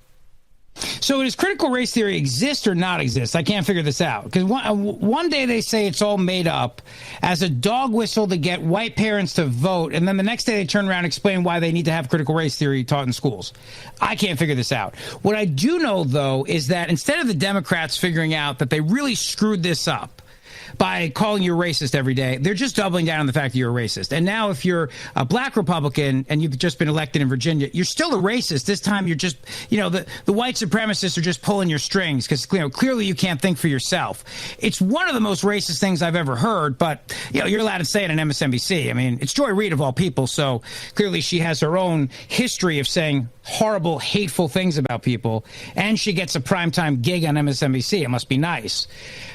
So does critical race theory exist or not exist? I can't figure this out. Because one day they say it's all made up as a dog whistle to get white parents to vote, and then the next day they turn around and explain why they need to have critical race theory taught in schools. I can't figure this out. What I do know, though, is that instead of the Democrats figuring out that they really screwed this up by calling you a racist every day, they're just doubling down on the fact that you're a racist. And now if you're a black Republican and you've just been elected in Virginia, you're still a racist. This time you're just, the white supremacists are just pulling your strings because, clearly you can't think for yourself. It's one of the most racist things I've ever heard, but, you're allowed to say it on MSNBC. I mean, it's Joy Reid of all people, so clearly she has her own history of saying horrible, hateful things about people, and she gets a primetime gig on MSNBC. It must be nice.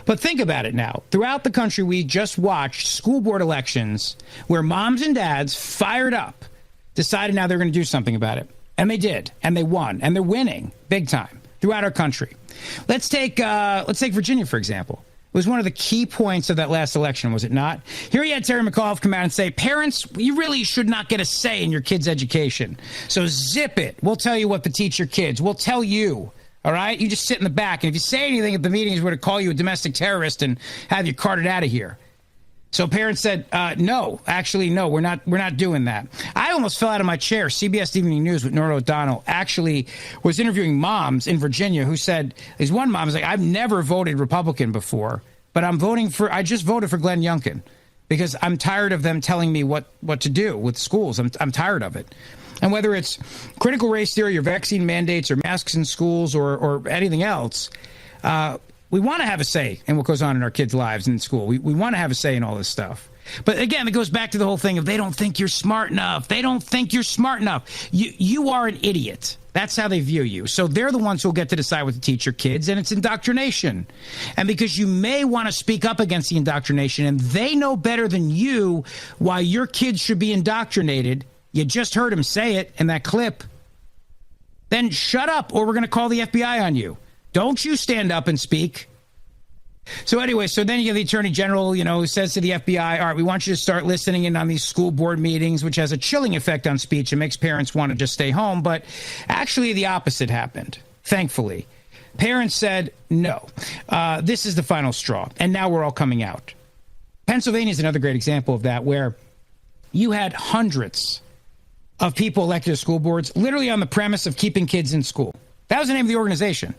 But think about it now. Throughout the country, we just watched school board elections where moms and dads fired up, decided now they're going to do something about it. And they did. And they won. And they're winning big time throughout our country. Let's take Virginia, for example. It was one of the key points of that last election, was it not? Here you had Terry McAuliffe come out and say, parents, you really should not get a say in your kids' education. So zip it. We'll tell you what to teach your kids. We'll tell you. All right? You just sit in the back. And if you say anything at the meetings, we're going to call you a domestic terrorist and have you carted out of here. So parents said, no, we're not doing that. I almost fell out of my chair. CBS Evening News with Norah O'Donnell actually was interviewing moms in Virginia who said, there's one mom who's like, I've never voted Republican before, but I just voted for Glenn Youngkin because I'm tired of them telling me what to do with schools. I'm tired of it. And whether it's critical race theory or vaccine mandates or masks in schools or anything else, we want to have a say in what goes on in our kids' lives in school. We want to have a say in all this stuff. But again, it goes back to the whole thing of they don't think you're smart enough. They don't think you're smart enough. You are an idiot. That's how they view you. So they're the ones who'll get to decide what to teach your kids, and it's indoctrination. And because you may want to speak up against the indoctrination, and they know better than you why your kids should be indoctrinated, you just heard him say it in that clip, then shut up or we're going to call the FBI on you. Don't you stand up and speak. So anyway, so then you get the Attorney General, who says to the FBI, all right, we want you to start listening in on these school board meetings, which has a chilling effect on speech and makes parents want to just stay home. But actually the opposite happened, thankfully. Parents said, no, this is the final straw. And now we're all coming out. Pennsylvania is another great example of that, where you had hundreds of people elected to school boards literally on the premise of keeping kids in school. That was the name of the organization.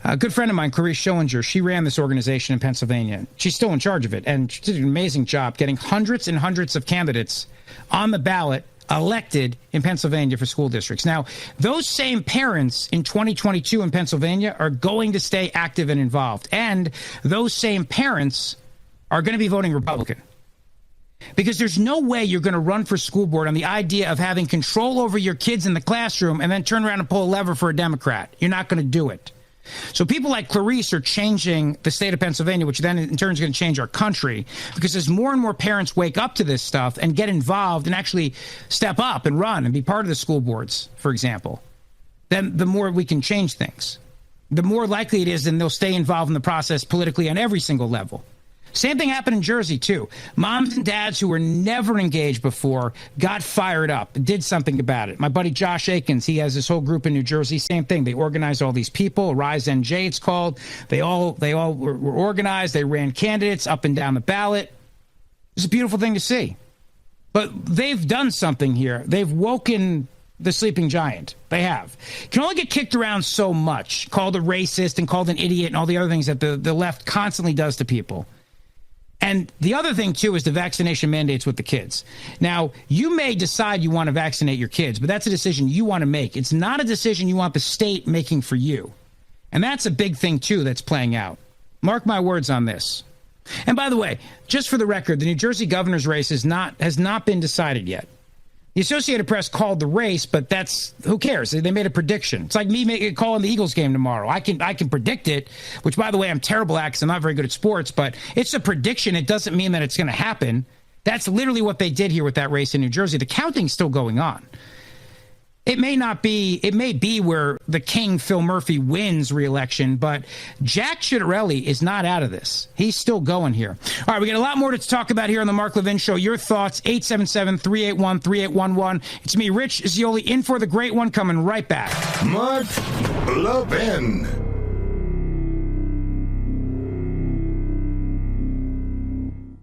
A good friend of mine, Clarice Schillinger, she ran this organization in Pennsylvania. She's still in charge of it, and she did an amazing job getting hundreds and hundreds of candidates on the ballot elected in Pennsylvania for school districts. Now, those same parents in 2022 in Pennsylvania are going to stay active and involved, and those same parents are going to be voting Republican. Because there's no way you're going to run for school board on the idea of having control over your kids in the classroom and then turn around and pull a lever for a Democrat. You're not going to do it. So people like Clarice are changing the state of Pennsylvania, which then in turn is going to change our country, because as more and more parents wake up to this stuff and get involved and actually step up and run and be part of the school boards, for example, then the more we can change things. The more likely it is then they'll stay involved in the process politically on every single level. Same thing happened in Jersey, too. Moms and dads who were never engaged before got fired up, did something about it. My buddy Josh Akins, he has this whole group in New Jersey. Same thing. They organized all these people. Rise NJ, it's called. They all were organized. They ran candidates up and down the ballot. It's a beautiful thing to see. But they've done something here. They've woken the sleeping giant. They have. Can only get kicked around so much, called a racist and called an idiot and all the other things that the left constantly does to people. And the other thing, too, is the vaccination mandates with the kids. Now, you may decide you want to vaccinate your kids, but that's a decision you want to make. It's not a decision you want the state making for you. And that's a big thing, too, that's playing out. Mark my words on this. And by the way, just for the record, the New Jersey governor's race has not been decided yet. The Associated Press called the race, but who cares? They made a prediction. It's like me calling the Eagles game tomorrow. I can predict it, which, by the way, I'm terrible at because I'm not very good at sports, but it's a prediction. It doesn't mean that it's going to happen. That's literally what they did here with that race in New Jersey. The counting's still going on. It may be where the king, Phil Murphy, wins re-election, but Jack Ciattarelli is not out of this. He's still going here. All right, we got a lot more to talk about here on the Mark Levin Show. Your thoughts, 877-381-3811. It's me, Rich Zioli, in for the great one, coming right back. Mark Levin.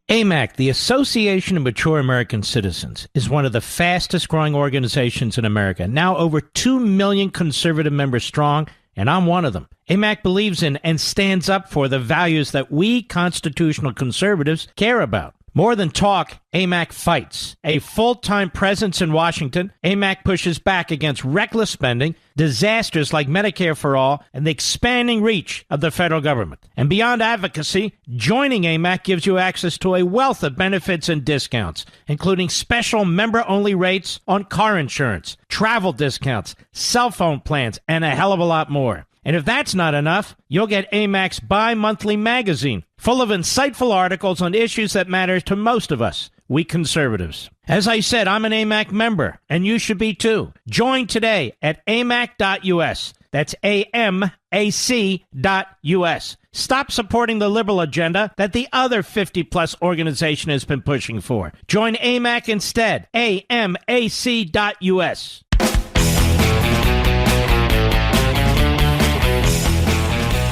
AMAC, the Association of Mature American Citizens, is one of the fastest growing organizations in America, now over 2 million conservative members strong, and I'm one of them. AMAC believes in and stands up for the values that we constitutional conservatives care about. More than talk, AMAC fights. A full-time presence in Washington, AMAC pushes back against reckless spending, disasters like Medicare for All, and the expanding reach of the federal government. And beyond advocacy, joining AMAC gives you access to a wealth of benefits and discounts, including special member-only rates on car insurance, travel discounts, cell phone plans, and a hell of a lot more. And if that's not enough, you'll get AMAC's bi-monthly magazine, full of insightful articles on issues that matter to most of us, we conservatives. As I said, I'm an AMAC member, and you should be too. Join today at amac.us. That's AMAC.us. Stop supporting the liberal agenda that the other 50-plus organization has been pushing for. Join AMAC instead. AMAC.us.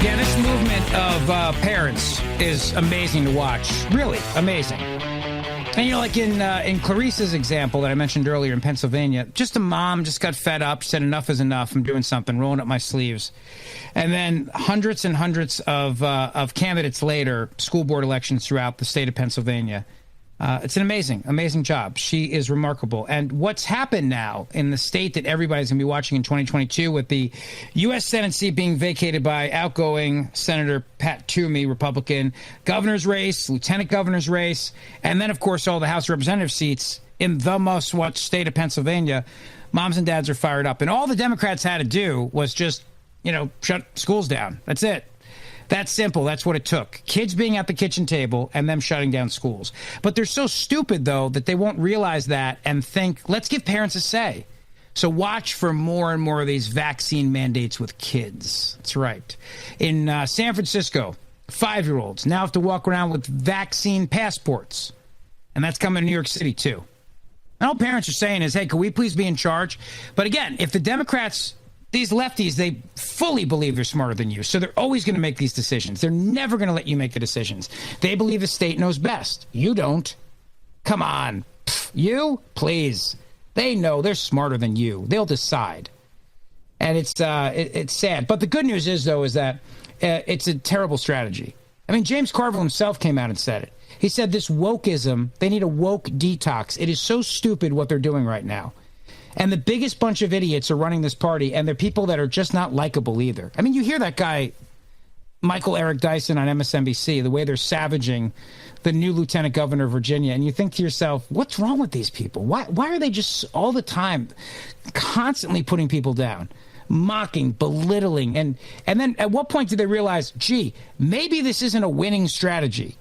Yeah, this movement of parents is amazing to watch. Really amazing. And, like in Clarice's example that I mentioned earlier in Pennsylvania, just a mom just got fed up, said enough is enough, I'm doing something, rolling up my sleeves. And then hundreds and hundreds of candidates later, school board elections throughout the state of Pennsylvania. It's an amazing job. She is remarkable. And what's happened now in the state that everybody's going to be watching in 2022 with the U.S. Senate seat being vacated by outgoing Senator Pat Toomey, Republican, governor's race, lieutenant governor's race, and then, of course, all the House of Representative seats in the most-watched state of Pennsylvania, moms and dads are fired up. And all the Democrats had to do was just, shut schools down. That's it. That's simple. That's what it took. Kids being at the kitchen table and them shutting down schools. But they're so stupid, though, that they won't realize that and think, let's give parents a say. So watch for more and more of these vaccine mandates with kids. That's right. In San Francisco, 5-year-olds now have to walk around with vaccine passports. And that's coming to New York City, too. And all parents are saying is, hey, can we please be in charge? But again, if the Democrats, these lefties, they fully believe they're smarter than you. So they're always going to make these decisions. They're never going to let you make the decisions. They believe the state knows best. You don't. Come on. You? Please. They know they're smarter than you. They'll decide. And it's sad. But the good news is, though, is that it's a terrible strategy. I mean, James Carville himself came out and said it. He said this wokeism, they need a woke detox. It is so stupid what they're doing right now. And the biggest bunch of idiots are running this party, and they're people that are just not likable either. I mean, you hear that guy, Michael Eric Dyson on MSNBC, the way they're savaging the new lieutenant governor of Virginia, and you think to yourself, what's wrong with these people? Why are they just all the time constantly putting people down? Mocking, belittling, and then at what point do they realize, gee, maybe this isn't a winning strategy?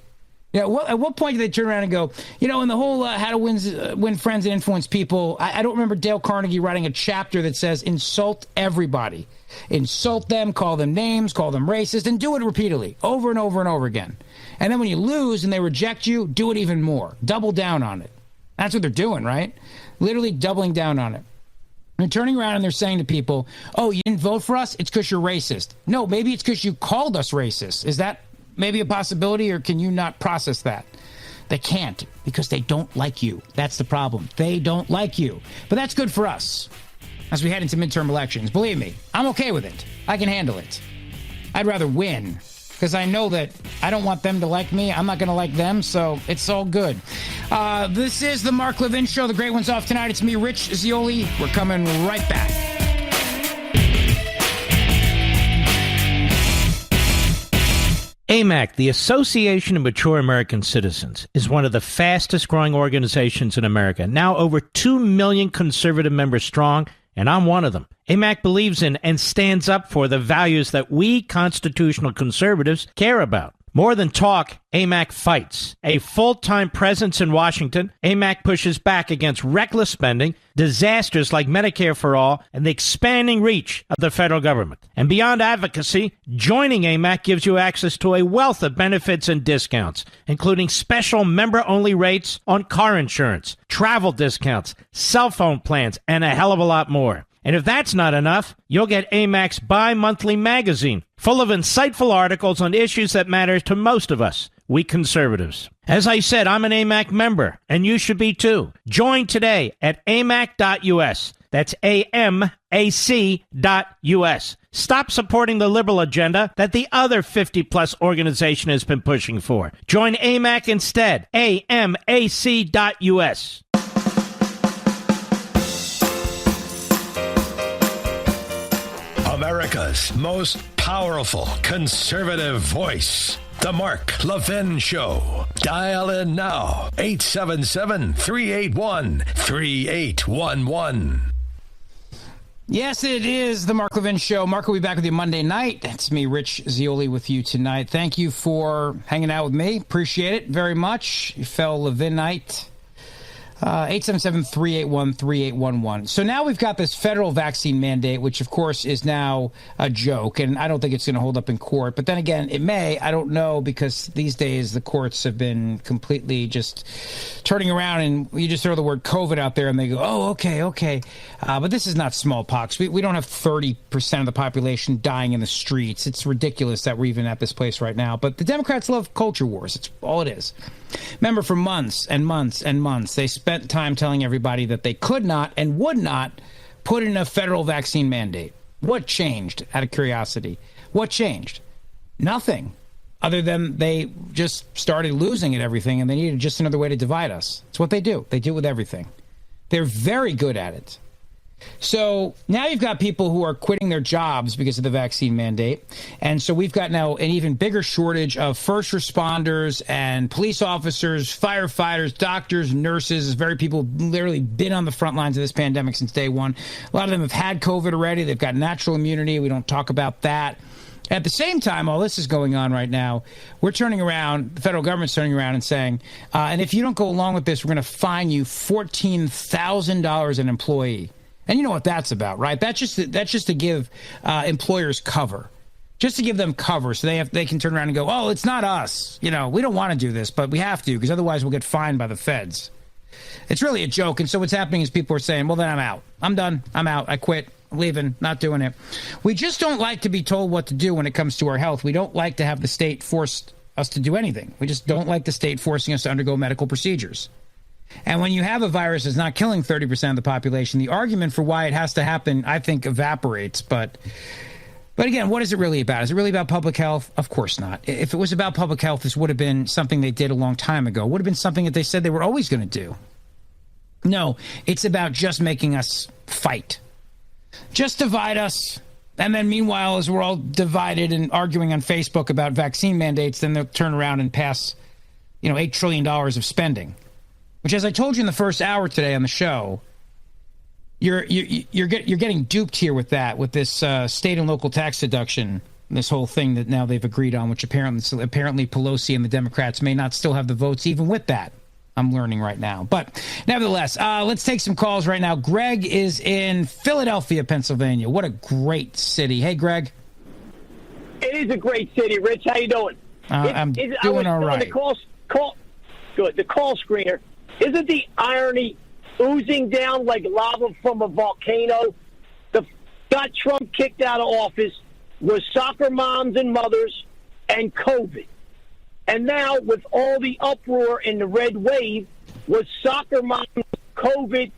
Yeah, at what point do they turn around and go, in the whole how to win friends and influence people, I don't remember Dale Carnegie writing a chapter that says insult everybody. Insult them, call them names, call them racist, and do it repeatedly, over and over and over again. And then when you lose and they reject you, do it even more. Double down on it. That's what they're doing, right? Literally doubling down on it. They're turning around and they're saying to people, oh, you didn't vote for us? It's because you're racist. No, maybe it's because you called us racist. Is that maybe a possibility, or can you not process that? They can't, because they don't like you. That's the problem. They don't like you. But that's good for us as we head into midterm elections. Believe me, I'm okay with it. I can handle it. I'd rather win, because I know that I don't want them to like me. I'm not going to like them, so it's all good. This is the Mark Levin Show. The great one's off tonight. It's me, Rich Zeoli. We're coming right back. AMAC, the Association of Mature American Citizens, is one of the fastest growing organizations in America, now over 2 million conservative members strong, and I'm one of them. AMAC believes in and stands up for the values that we constitutional conservatives care about. More than talk, AMAC fights. A full-time presence in Washington, AMAC pushes back against reckless spending, disasters like Medicare for All, and the expanding reach of the federal government. And beyond advocacy, joining AMAC gives you access to a wealth of benefits and discounts, including special member-only rates on car insurance, travel discounts, cell phone plans, and a hell of a lot more. And if that's not enough, you'll get AMAC's bi-monthly magazine, full of insightful articles on issues that matter to most of us, we conservatives. As I said, I'm an AMAC member, and you should be too. Join today at amac.us. That's AMAC.us. Stop supporting the liberal agenda that the other 50-plus organization has been pushing for. Join AMAC instead. AMAC.us. America's most powerful conservative voice. The Mark Levin Show. Dial in now. 877-381-3811. Yes, it is the Mark Levin Show. Mark will be back with you Monday night. It's me, Rich Zeoli, with you tonight. Thank you for hanging out with me. Appreciate it very much. You fell Levinite. 877-381-3811. So now we've got this federal vaccine mandate, which, of course, is now a joke, and I don't think it's going to hold up in court. But then again, it may. I don't know, because these days the courts have been completely just turning around, and you just throw the word COVID out there, and they go, oh, okay. But this is not smallpox. We don't have 30% of the population dying in the streets. It's ridiculous that we're even at this place right now. But the Democrats love culture wars. It's all it is. Remember, for months and months and months, they spent time telling everybody that they could not and would not put in a federal vaccine mandate. What changed, out of curiosity? What changed? Nothing, other than they just started losing at everything, and they needed just another way to divide us. It's what they do. They do it with everything. They're very good at it. So now you've got people who are quitting their jobs because of the vaccine mandate. And so we've got now an even bigger shortage of first responders and police officers, firefighters, doctors, nurses, very people who've literally been on the front lines of this pandemic since day one. A lot of them have had COVID already. They've got natural immunity. We don't talk about that. At the same time, all this is going on right now, we're turning around, the federal government's turning around and saying, and if you don't go along with this, we're going to fine you $14,000 an employee. And you know what that's about, right? That's just to give employers cover. just to give them cover so they can turn around and go, oh, it's not us. We don't want to do this, but we have to because otherwise we'll get fined by the feds. It's really a joke. And so what's happening is people are saying, well, then I'm out. I'm done. I'm out. I quit. I'm leaving. Not doing it. We just don't like to be told what to do when it comes to our health. We don't like to have the state force us to do anything. We just don't like the state forcing us to undergo medical procedures. And when you have a virus that's not killing 30% of the population, the argument for why it has to happen, I think, evaporates. But again, what is it really about? Is it really about public health? Of course not. If it was about public health, this would have been something they did a long time ago. It would have been something that they said they were always going to do. No, it's about just making us fight. Just divide us. And then meanwhile, as we're all divided and arguing on Facebook about vaccine mandates, then they'll turn around and pass, $8 trillion of spending. Which, as I told you in the first hour today on the show, you're getting duped here with this state and local tax deduction, this whole thing that now they've agreed on, which apparently Pelosi and the Democrats may not still have the votes even with that. I'm learning right now. But nevertheless, let's take some calls right now. Greg is in Philadelphia, Pennsylvania. What a great city. Hey, Greg. It is a great city, Rich. How you doing? I'm doing all right. Good. The call screener. Isn't the irony oozing down like lava from a volcano? Got Trump kicked out of office was soccer moms and mothers and COVID. And now with all the uproar in the red wave was soccer moms, COVID,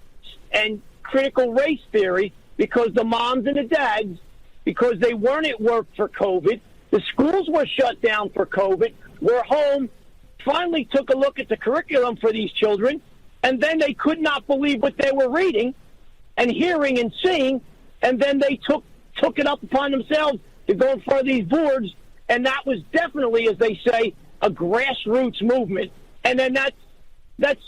and critical race theory because the moms and the dads, because they weren't at work for COVID, the schools were shut down for COVID, were home, finally took a look at the curriculum for these children, and then they could not believe what they were reading and hearing and seeing, and then they took it up upon themselves to go in front of these boards, and that was definitely, as they say, a grassroots movement. And then that's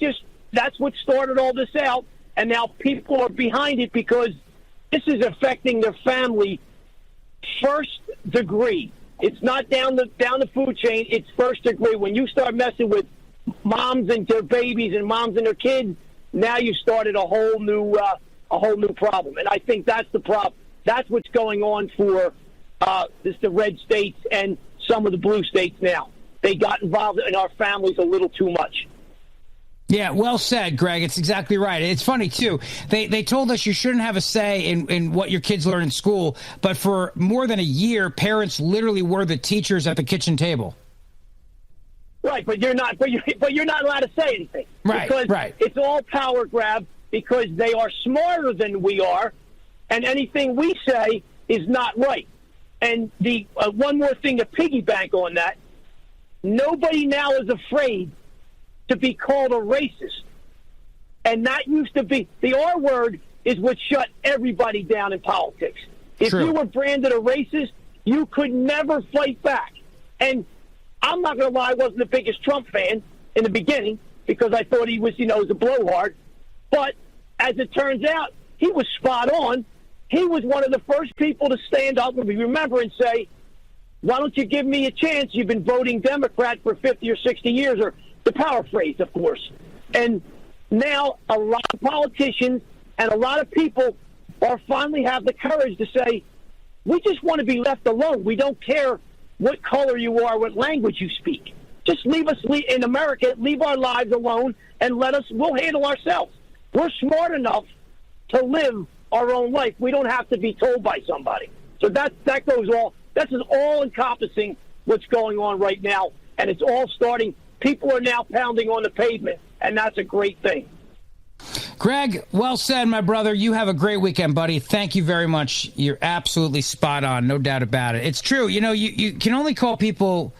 what started all this out, and now people are behind it because this is affecting their family first degree. It's not down the food chain. It's first degree. When you start messing with moms and their babies and moms and their kids, now you started a whole new problem. And I think that's the problem. That's what's going on for the red states and some of the blue states now. They got involved in our families a little too much. Yeah, well said, Greg. It's exactly right. It's funny, too. They told us you shouldn't have a say in what your kids learn in school, but for more than a year, parents literally were the teachers at the kitchen table. Right, but you're not allowed to say anything. Right, because right. It's all power grab because they are smarter than we are, and anything we say is not right. And the one more thing to piggyback on that, nobody now is afraid to be called a racist. And that used to be, the R word is what shut everybody down in politics. If True. you were branded a racist, you could never fight back. And I'm not going to lie, I wasn't the biggest Trump fan in the beginning because I thought he was, was a blowhard. But as it turns out, he was spot on. He was one of the first people to stand up and remember and say, why don't you give me a chance? You've been voting Democrat for 50 or 60 years, or the paraphrase, of course. And now a lot of politicians and a lot of people are finally have the courage to say, we just want to be left alone. We don't care what color you are, what language you speak. Just leave us in America, leave our lives alone, and we'll handle ourselves. We're smart enough to live our own life. We don't have to be told by somebody. So that's all encompassing what's going on right now, and it's all starting. People are now pounding on the pavement, and that's a great thing. Greg, well said, my brother. You have a great weekend, buddy. Thank you very much. You're absolutely spot on, no doubt about it. It's true. You can only call people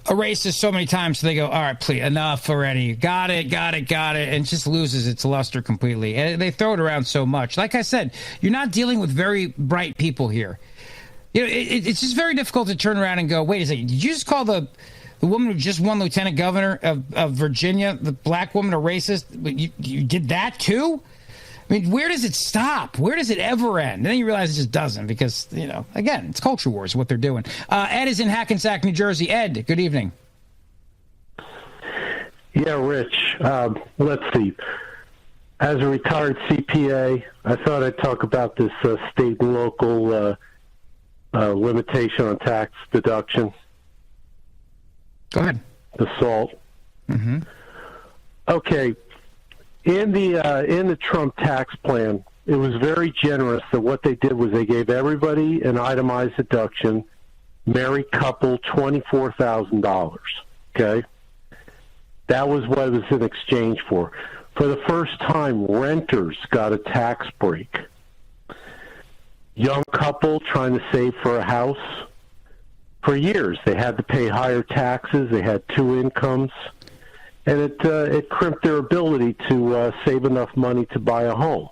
a racist so many times so they go, all right, please, enough already. Got it. And it just loses its luster completely. And they throw it around so much. Like I said, you're not dealing with very bright people here. It's just very difficult to turn around and go, wait a second, did you just call the woman who just won lieutenant governor of Virginia, the black woman, a racist? You did that too? I mean, where does it stop? Where does it ever end? And then you realize it just doesn't because, again, it's culture wars, what they're doing. Ed is in Hackensack, New Jersey. Ed, good evening. Yeah, Rich, let's see. As a retired CPA, I thought I'd talk about this state and local limitation on tax deduction. Go ahead. The SALT. Mm-hmm. Okay. In the Trump tax plan, it was very generous that what they did was they gave everybody an itemized deduction, married couple $24,000. Okay? That was what it was in exchange for. For the first time, renters got a tax break. Young couple trying to save for a house. For years, they had to pay higher taxes. They had two incomes. And it crimped their ability to save enough money to buy a home.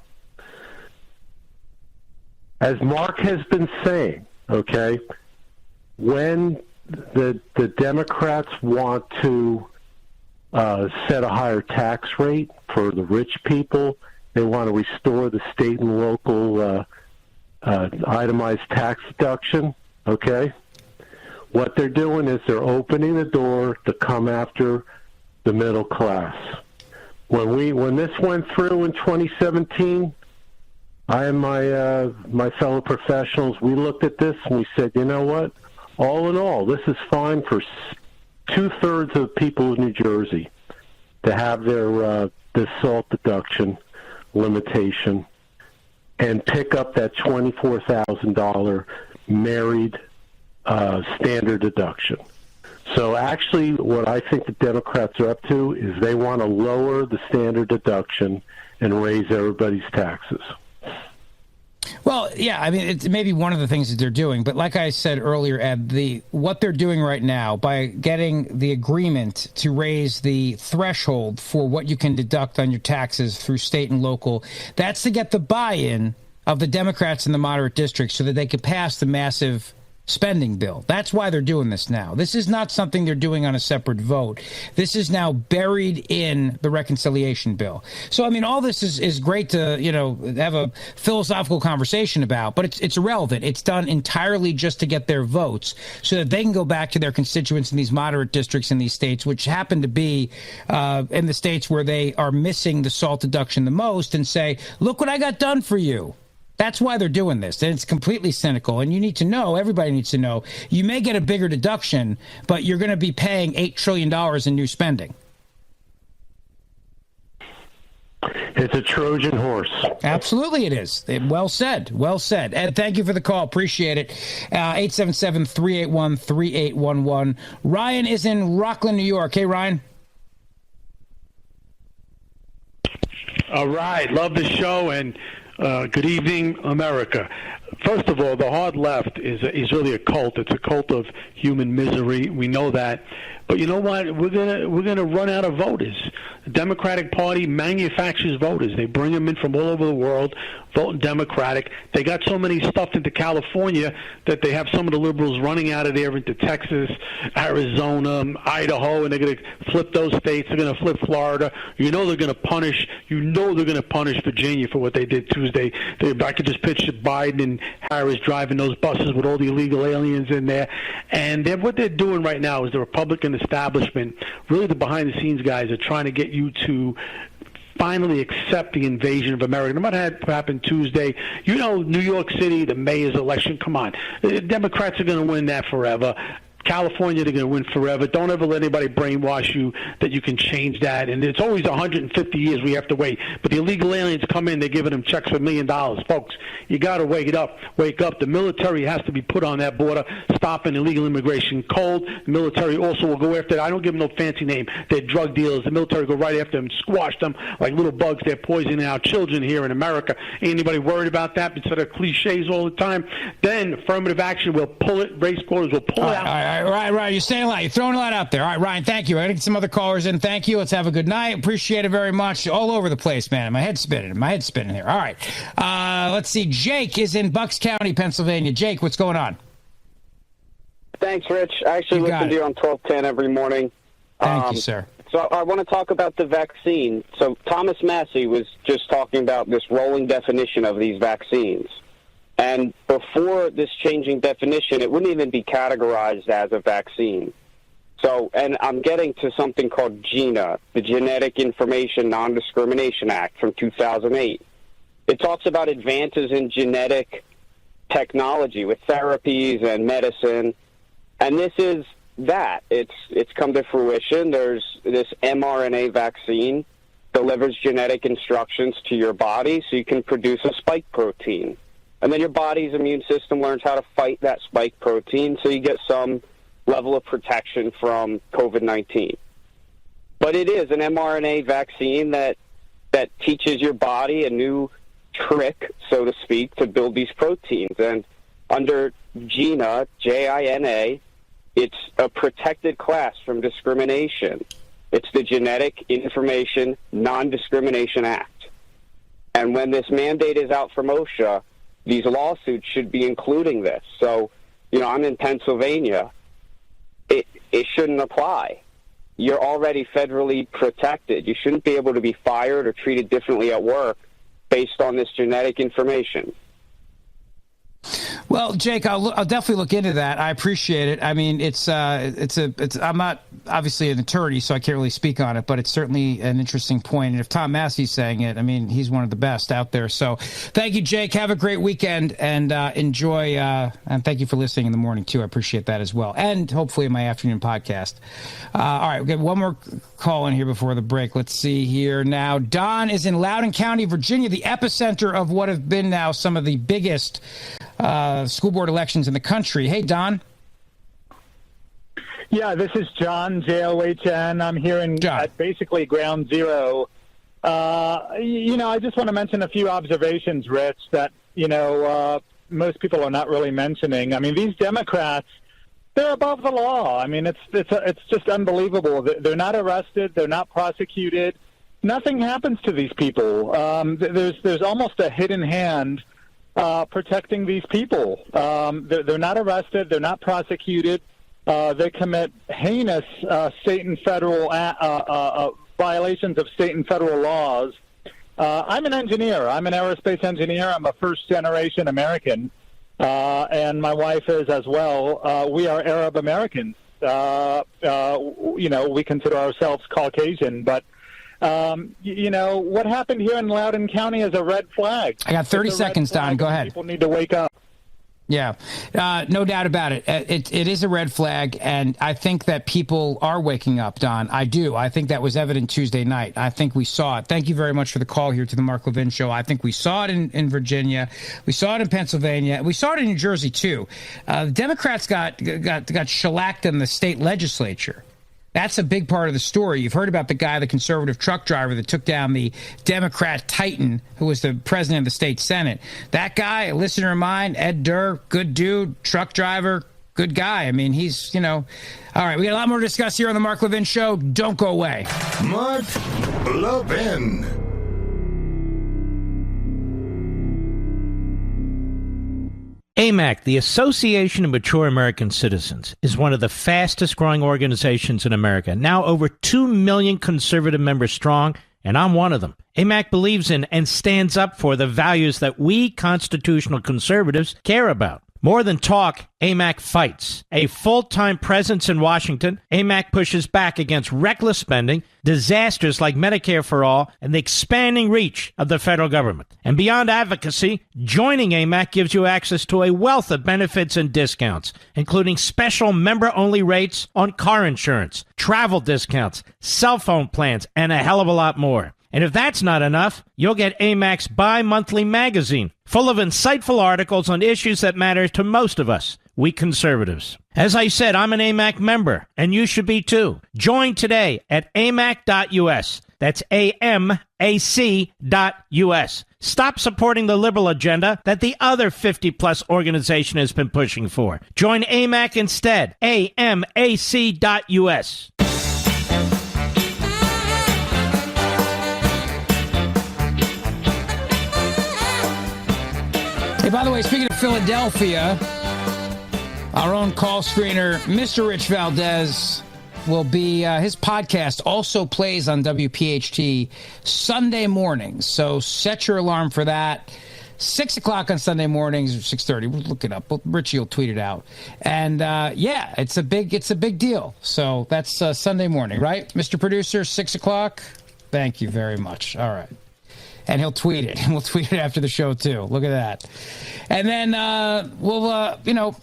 As Mark has been saying, okay, when the Democrats want to set a higher tax rate for the rich people, they want to restore the state and local itemized tax deduction, okay? What they're doing is they're opening the door to come after the middle class. When this went through in 2017, I and my fellow professionals, we looked at this and we said, you know what? All in all, this is fine for 2/3 of people in New Jersey to have their this SALT deduction limitation and pick up that $24,000 married standard deduction. So actually what I think the Democrats are up to is they want to lower the standard deduction and raise everybody's taxes. Well, yeah, I mean, it's maybe one of the things that they're doing. But like I said earlier, Ed, what they're doing right now by getting the agreement to raise the threshold for what you can deduct on your taxes through state and local, that's to get the buy-in of the Democrats in the moderate districts so that they could pass the massive spending bill. That's why they're doing this now. This is not something they're doing on a separate vote. This is now buried in the reconciliation bill. So, I mean, all this is great to, have a philosophical conversation about, but it's irrelevant. It's done entirely just to get their votes so that they can go back to their constituents in these moderate districts in these states, which happen to be in the states where they are missing the SALT deduction the most, and say, look what I got done for you. That's why they're doing this. And it's completely cynical. And you need to know, everybody needs to know, you may get a bigger deduction, but you're going to be paying $8 trillion in new spending. It's a Trojan horse. Absolutely it is. Well said. Well said. Ed, thank you for the call. Appreciate it. 877-381-3811. Ryan is in Rockland, New York. Hey, Ryan. All right. Love the show, and good evening, America. First of all, the hard left is really a cult. It's a cult of human misery. We know that. But you know what? We're gonna run out of voters. The Democratic Party manufactures voters. They bring them in from all over the world, voting Democratic. They got so many stuffed into California that they have some of the liberals running out of there into Texas, Arizona, Idaho, and they're going to flip those states. They're going to flip Florida. You know they're going to punish. Virginia for what they did Tuesday. I could just picture Biden and Harris driving those buses with all the illegal aliens in there. And what they're doing right now is the Republican establishment, really the behind-the-scenes guys, are trying to get you to finally accept the invasion of America. No matter what happened Tuesday, New York City, the mayor's election, come on. The Democrats are going to win that forever. California, they're going to win forever. Don't ever let anybody brainwash you that you can change that. And it's always 150 years we have to wait. But the illegal aliens come in, they're giving them checks for $1 million. Folks, you got to wake up. Wake up. The military has to be put on that border, stopping illegal immigration cold. The military also will go after, I don't give them no fancy name, they're drug dealers. The military go right after them, squash them like little bugs. They're poisoning our children here in America. Anybody worried about that instead of cliches all the time? Then affirmative action will pull it. Race quotas will pull it out. All right. You're saying a lot. You're throwing a lot out there. All right, Ryan, thank you. I got some other callers in. Thank you. Let's have a good night. Appreciate it very much. All over the place, man. My head's spinning here. All right. Let's see. Jake is in Bucks County, Pennsylvania. Jake, what's going on? Thanks, Rich. I actually listen to you on 1210 every morning. Thank you, sir. So I want to talk about the vaccine. So Thomas Massey was just talking about this rolling definition of these vaccines. And before this changing definition, it wouldn't even be categorized as a vaccine. So, and I'm getting to something called GINA, the Genetic Information Non-Discrimination Act from 2008. It talks about advances in genetic technology, with therapies and medicine. And this is that. It's come to fruition. There's this mRNA vaccine delivers genetic instructions to your body so you can produce a spike protein. And then your body's immune system learns how to fight that spike protein so you get some level of protection from COVID-19. But it is an mRNA vaccine that teaches your body a new trick, so to speak, to build these proteins. And under GINA, J-I-N-A, it's a protected class from discrimination. It's the Genetic Information Non-Discrimination Act. And when this mandate is out from OSHA, these lawsuits should be including this. So, I'm in Pennsylvania. It shouldn't apply. You're already federally protected. You shouldn't be able to be fired or treated differently at work based on this genetic information. Well, Jake, I'll definitely look into that. I appreciate it. I mean, it's I'm not obviously an attorney, so I can't really speak on it, but it's certainly an interesting point. And if Tom Massey's saying it, I mean, he's one of the best out there. So thank you, Jake. Have a great weekend and enjoy. And thank you for listening in the morning, too. I appreciate that as well. And hopefully in my afternoon podcast. All right, we've got one more call in here before the break. Let's see here now. Don is in Loudoun County, Virginia, the epicenter of what have been now some of the biggest school board elections in the country. Hey, Don. Yeah, this is John, John. I'm here at basically ground zero. I just want to mention a few observations, Rich, that, most people are not really mentioning. I mean, these Democrats, they're above the law. I mean, it's just unbelievable. They're not arrested. They're not prosecuted. Nothing happens to these people. There's almost a hidden hand protecting these people. They're not arrested. They're not prosecuted. They commit heinous state and federal violations of state and federal laws. I'm an engineer. I'm an aerospace engineer. I'm a first-generation American, and my wife is as well. We are Arab Americans. We consider ourselves Caucasian, but what happened here in Loudoun County is a red flag. I got 30 seconds, Don. Go ahead. People need to wake up. Yeah, no doubt about it. It is a red flag, and I think that people are waking up, Don. I do. I think that was evident Tuesday night. I think we saw it. Thank you very much for the call here to the Mark Levin Show. I think we saw it in Virginia. We saw it in Pennsylvania. We saw it in New Jersey, too. The Democrats got shellacked in the state legislature. That's a big part of the story. You've heard about the guy, the conservative truck driver that took down the Democrat Titan, who was the president of the state Senate. That guy, a listener of mine, Ed Durr, good dude, truck driver, good guy. I mean, he's, All right, we got a lot more to discuss here on the Mark Levin Show. Don't go away. Mark Levin. AMAC, the Association of Mature American Citizens, is one of the fastest growing organizations in America, now over 2 million conservative members strong, and I'm one of them. AMAC believes in and stands up for the values that we constitutional conservatives care about. More than talk, AMAC fights. A full-time presence in Washington, AMAC pushes back against reckless spending, disasters like Medicare for All, and the expanding reach of the federal government. And beyond advocacy, joining AMAC gives you access to a wealth of benefits and discounts, including special member-only rates on car insurance, travel discounts, cell phone plans, and a hell of a lot more. And if that's not enough, you'll get AMAC's bi-monthly magazine, full of insightful articles on issues that matter to most of us, we conservatives. As I said, I'm an AMAC member, and you should be too. Join today at amac.us. That's AMAC.us. Stop supporting the liberal agenda that the other 50-plus organization has been pushing for. Join AMAC instead. AMAC.us. Hey, by the way, speaking of Philadelphia, our own call screener, Mr. Rich Valdez, will be, his podcast also plays on WPHT Sunday mornings. So set your alarm for that. 6 o'clock on Sunday mornings, or 6:30. We'll look it up. Richie will tweet it out. And, it's a big deal. So that's Sunday morning, right, Mr. Producer? 6 o'clock? Thank you very much. All right. And he'll tweet it. And we'll tweet it after the show, too. Look at that. And then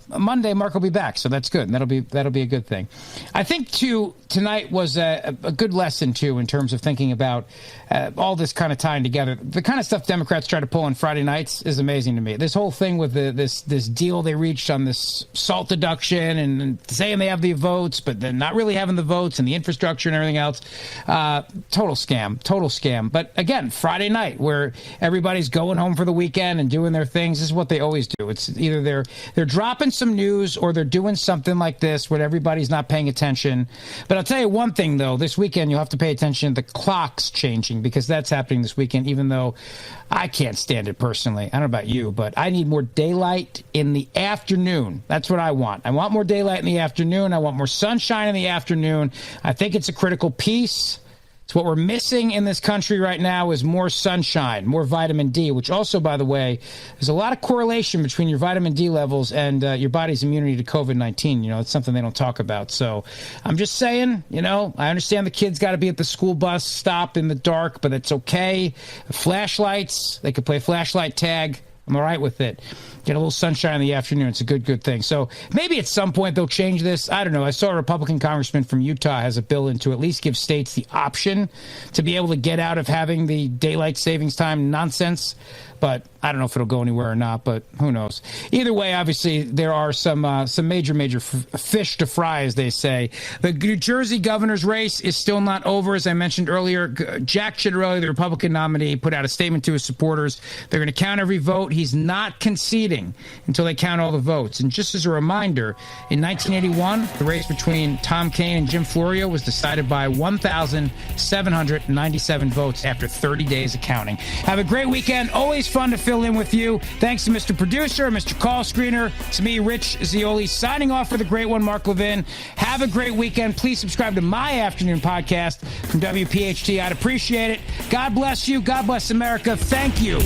Monday, Mark will be back. So that's good. And that'll be a good thing. I think, too, tonight was a good lesson, too, in terms of thinking about all this kind of tying together. The kind of stuff Democrats try to pull on Friday nights is amazing to me. This whole thing with this deal they reached on this SALT deduction and saying they have the votes, but then not really having the votes and the infrastructure and everything else. Total scam. But again, Friday night where everybody's going home for the weekend and doing their things. This is what they always do. It's either they're dropping some news or they're doing something like this where everybody's not paying attention. But I'll tell you one thing, though. This weekend, you'll have to pay attention. The clock's changing because that's happening this weekend, even though I can't stand it personally. I don't know about you, but I need more daylight in the afternoon. That's what I want. I want more daylight in the afternoon. I want more sunshine in the afternoon. I think it's a critical piece. It's what we're missing in this country right now is more sunshine, more vitamin D, which also, by the way, there's a lot of correlation between your vitamin D levels and your body's immunity to COVID-19. It's something they don't talk about. So I'm just saying, I understand the kids got to be at the school bus stop in the dark, but it's okay. Flashlights, they could play flashlight tag. I'm all right with it. Get a little sunshine in the afternoon. It's a good thing. So maybe at some point they'll change this. I don't know. I saw a Republican congressman from Utah has a bill in to at least give states the option to be able to get out of having the daylight savings time nonsense. But I don't know if it'll go anywhere or not, but who knows. Either way, obviously, there are some major fish to fry, as they say. The New Jersey governor's race is still not over. As I mentioned earlier, Jack Ciattarelli, the Republican nominee, put out a statement to his supporters. They're going to count every vote. He's not conceding until they count all the votes. And just as a reminder, in 1981, the race between Tom Kaine and Jim Florio was decided by 1,797 votes after 30 days of counting. Have a great weekend. Always fun to fill in with you. Thanks to Mr. Producer, Mr. Call Screener, to me, Rich Zioli, signing off for the great one, Mark Levin. Have a great weekend. Please subscribe to my afternoon podcast from WPHT. I'd appreciate it. God bless you. God bless America. Thank you.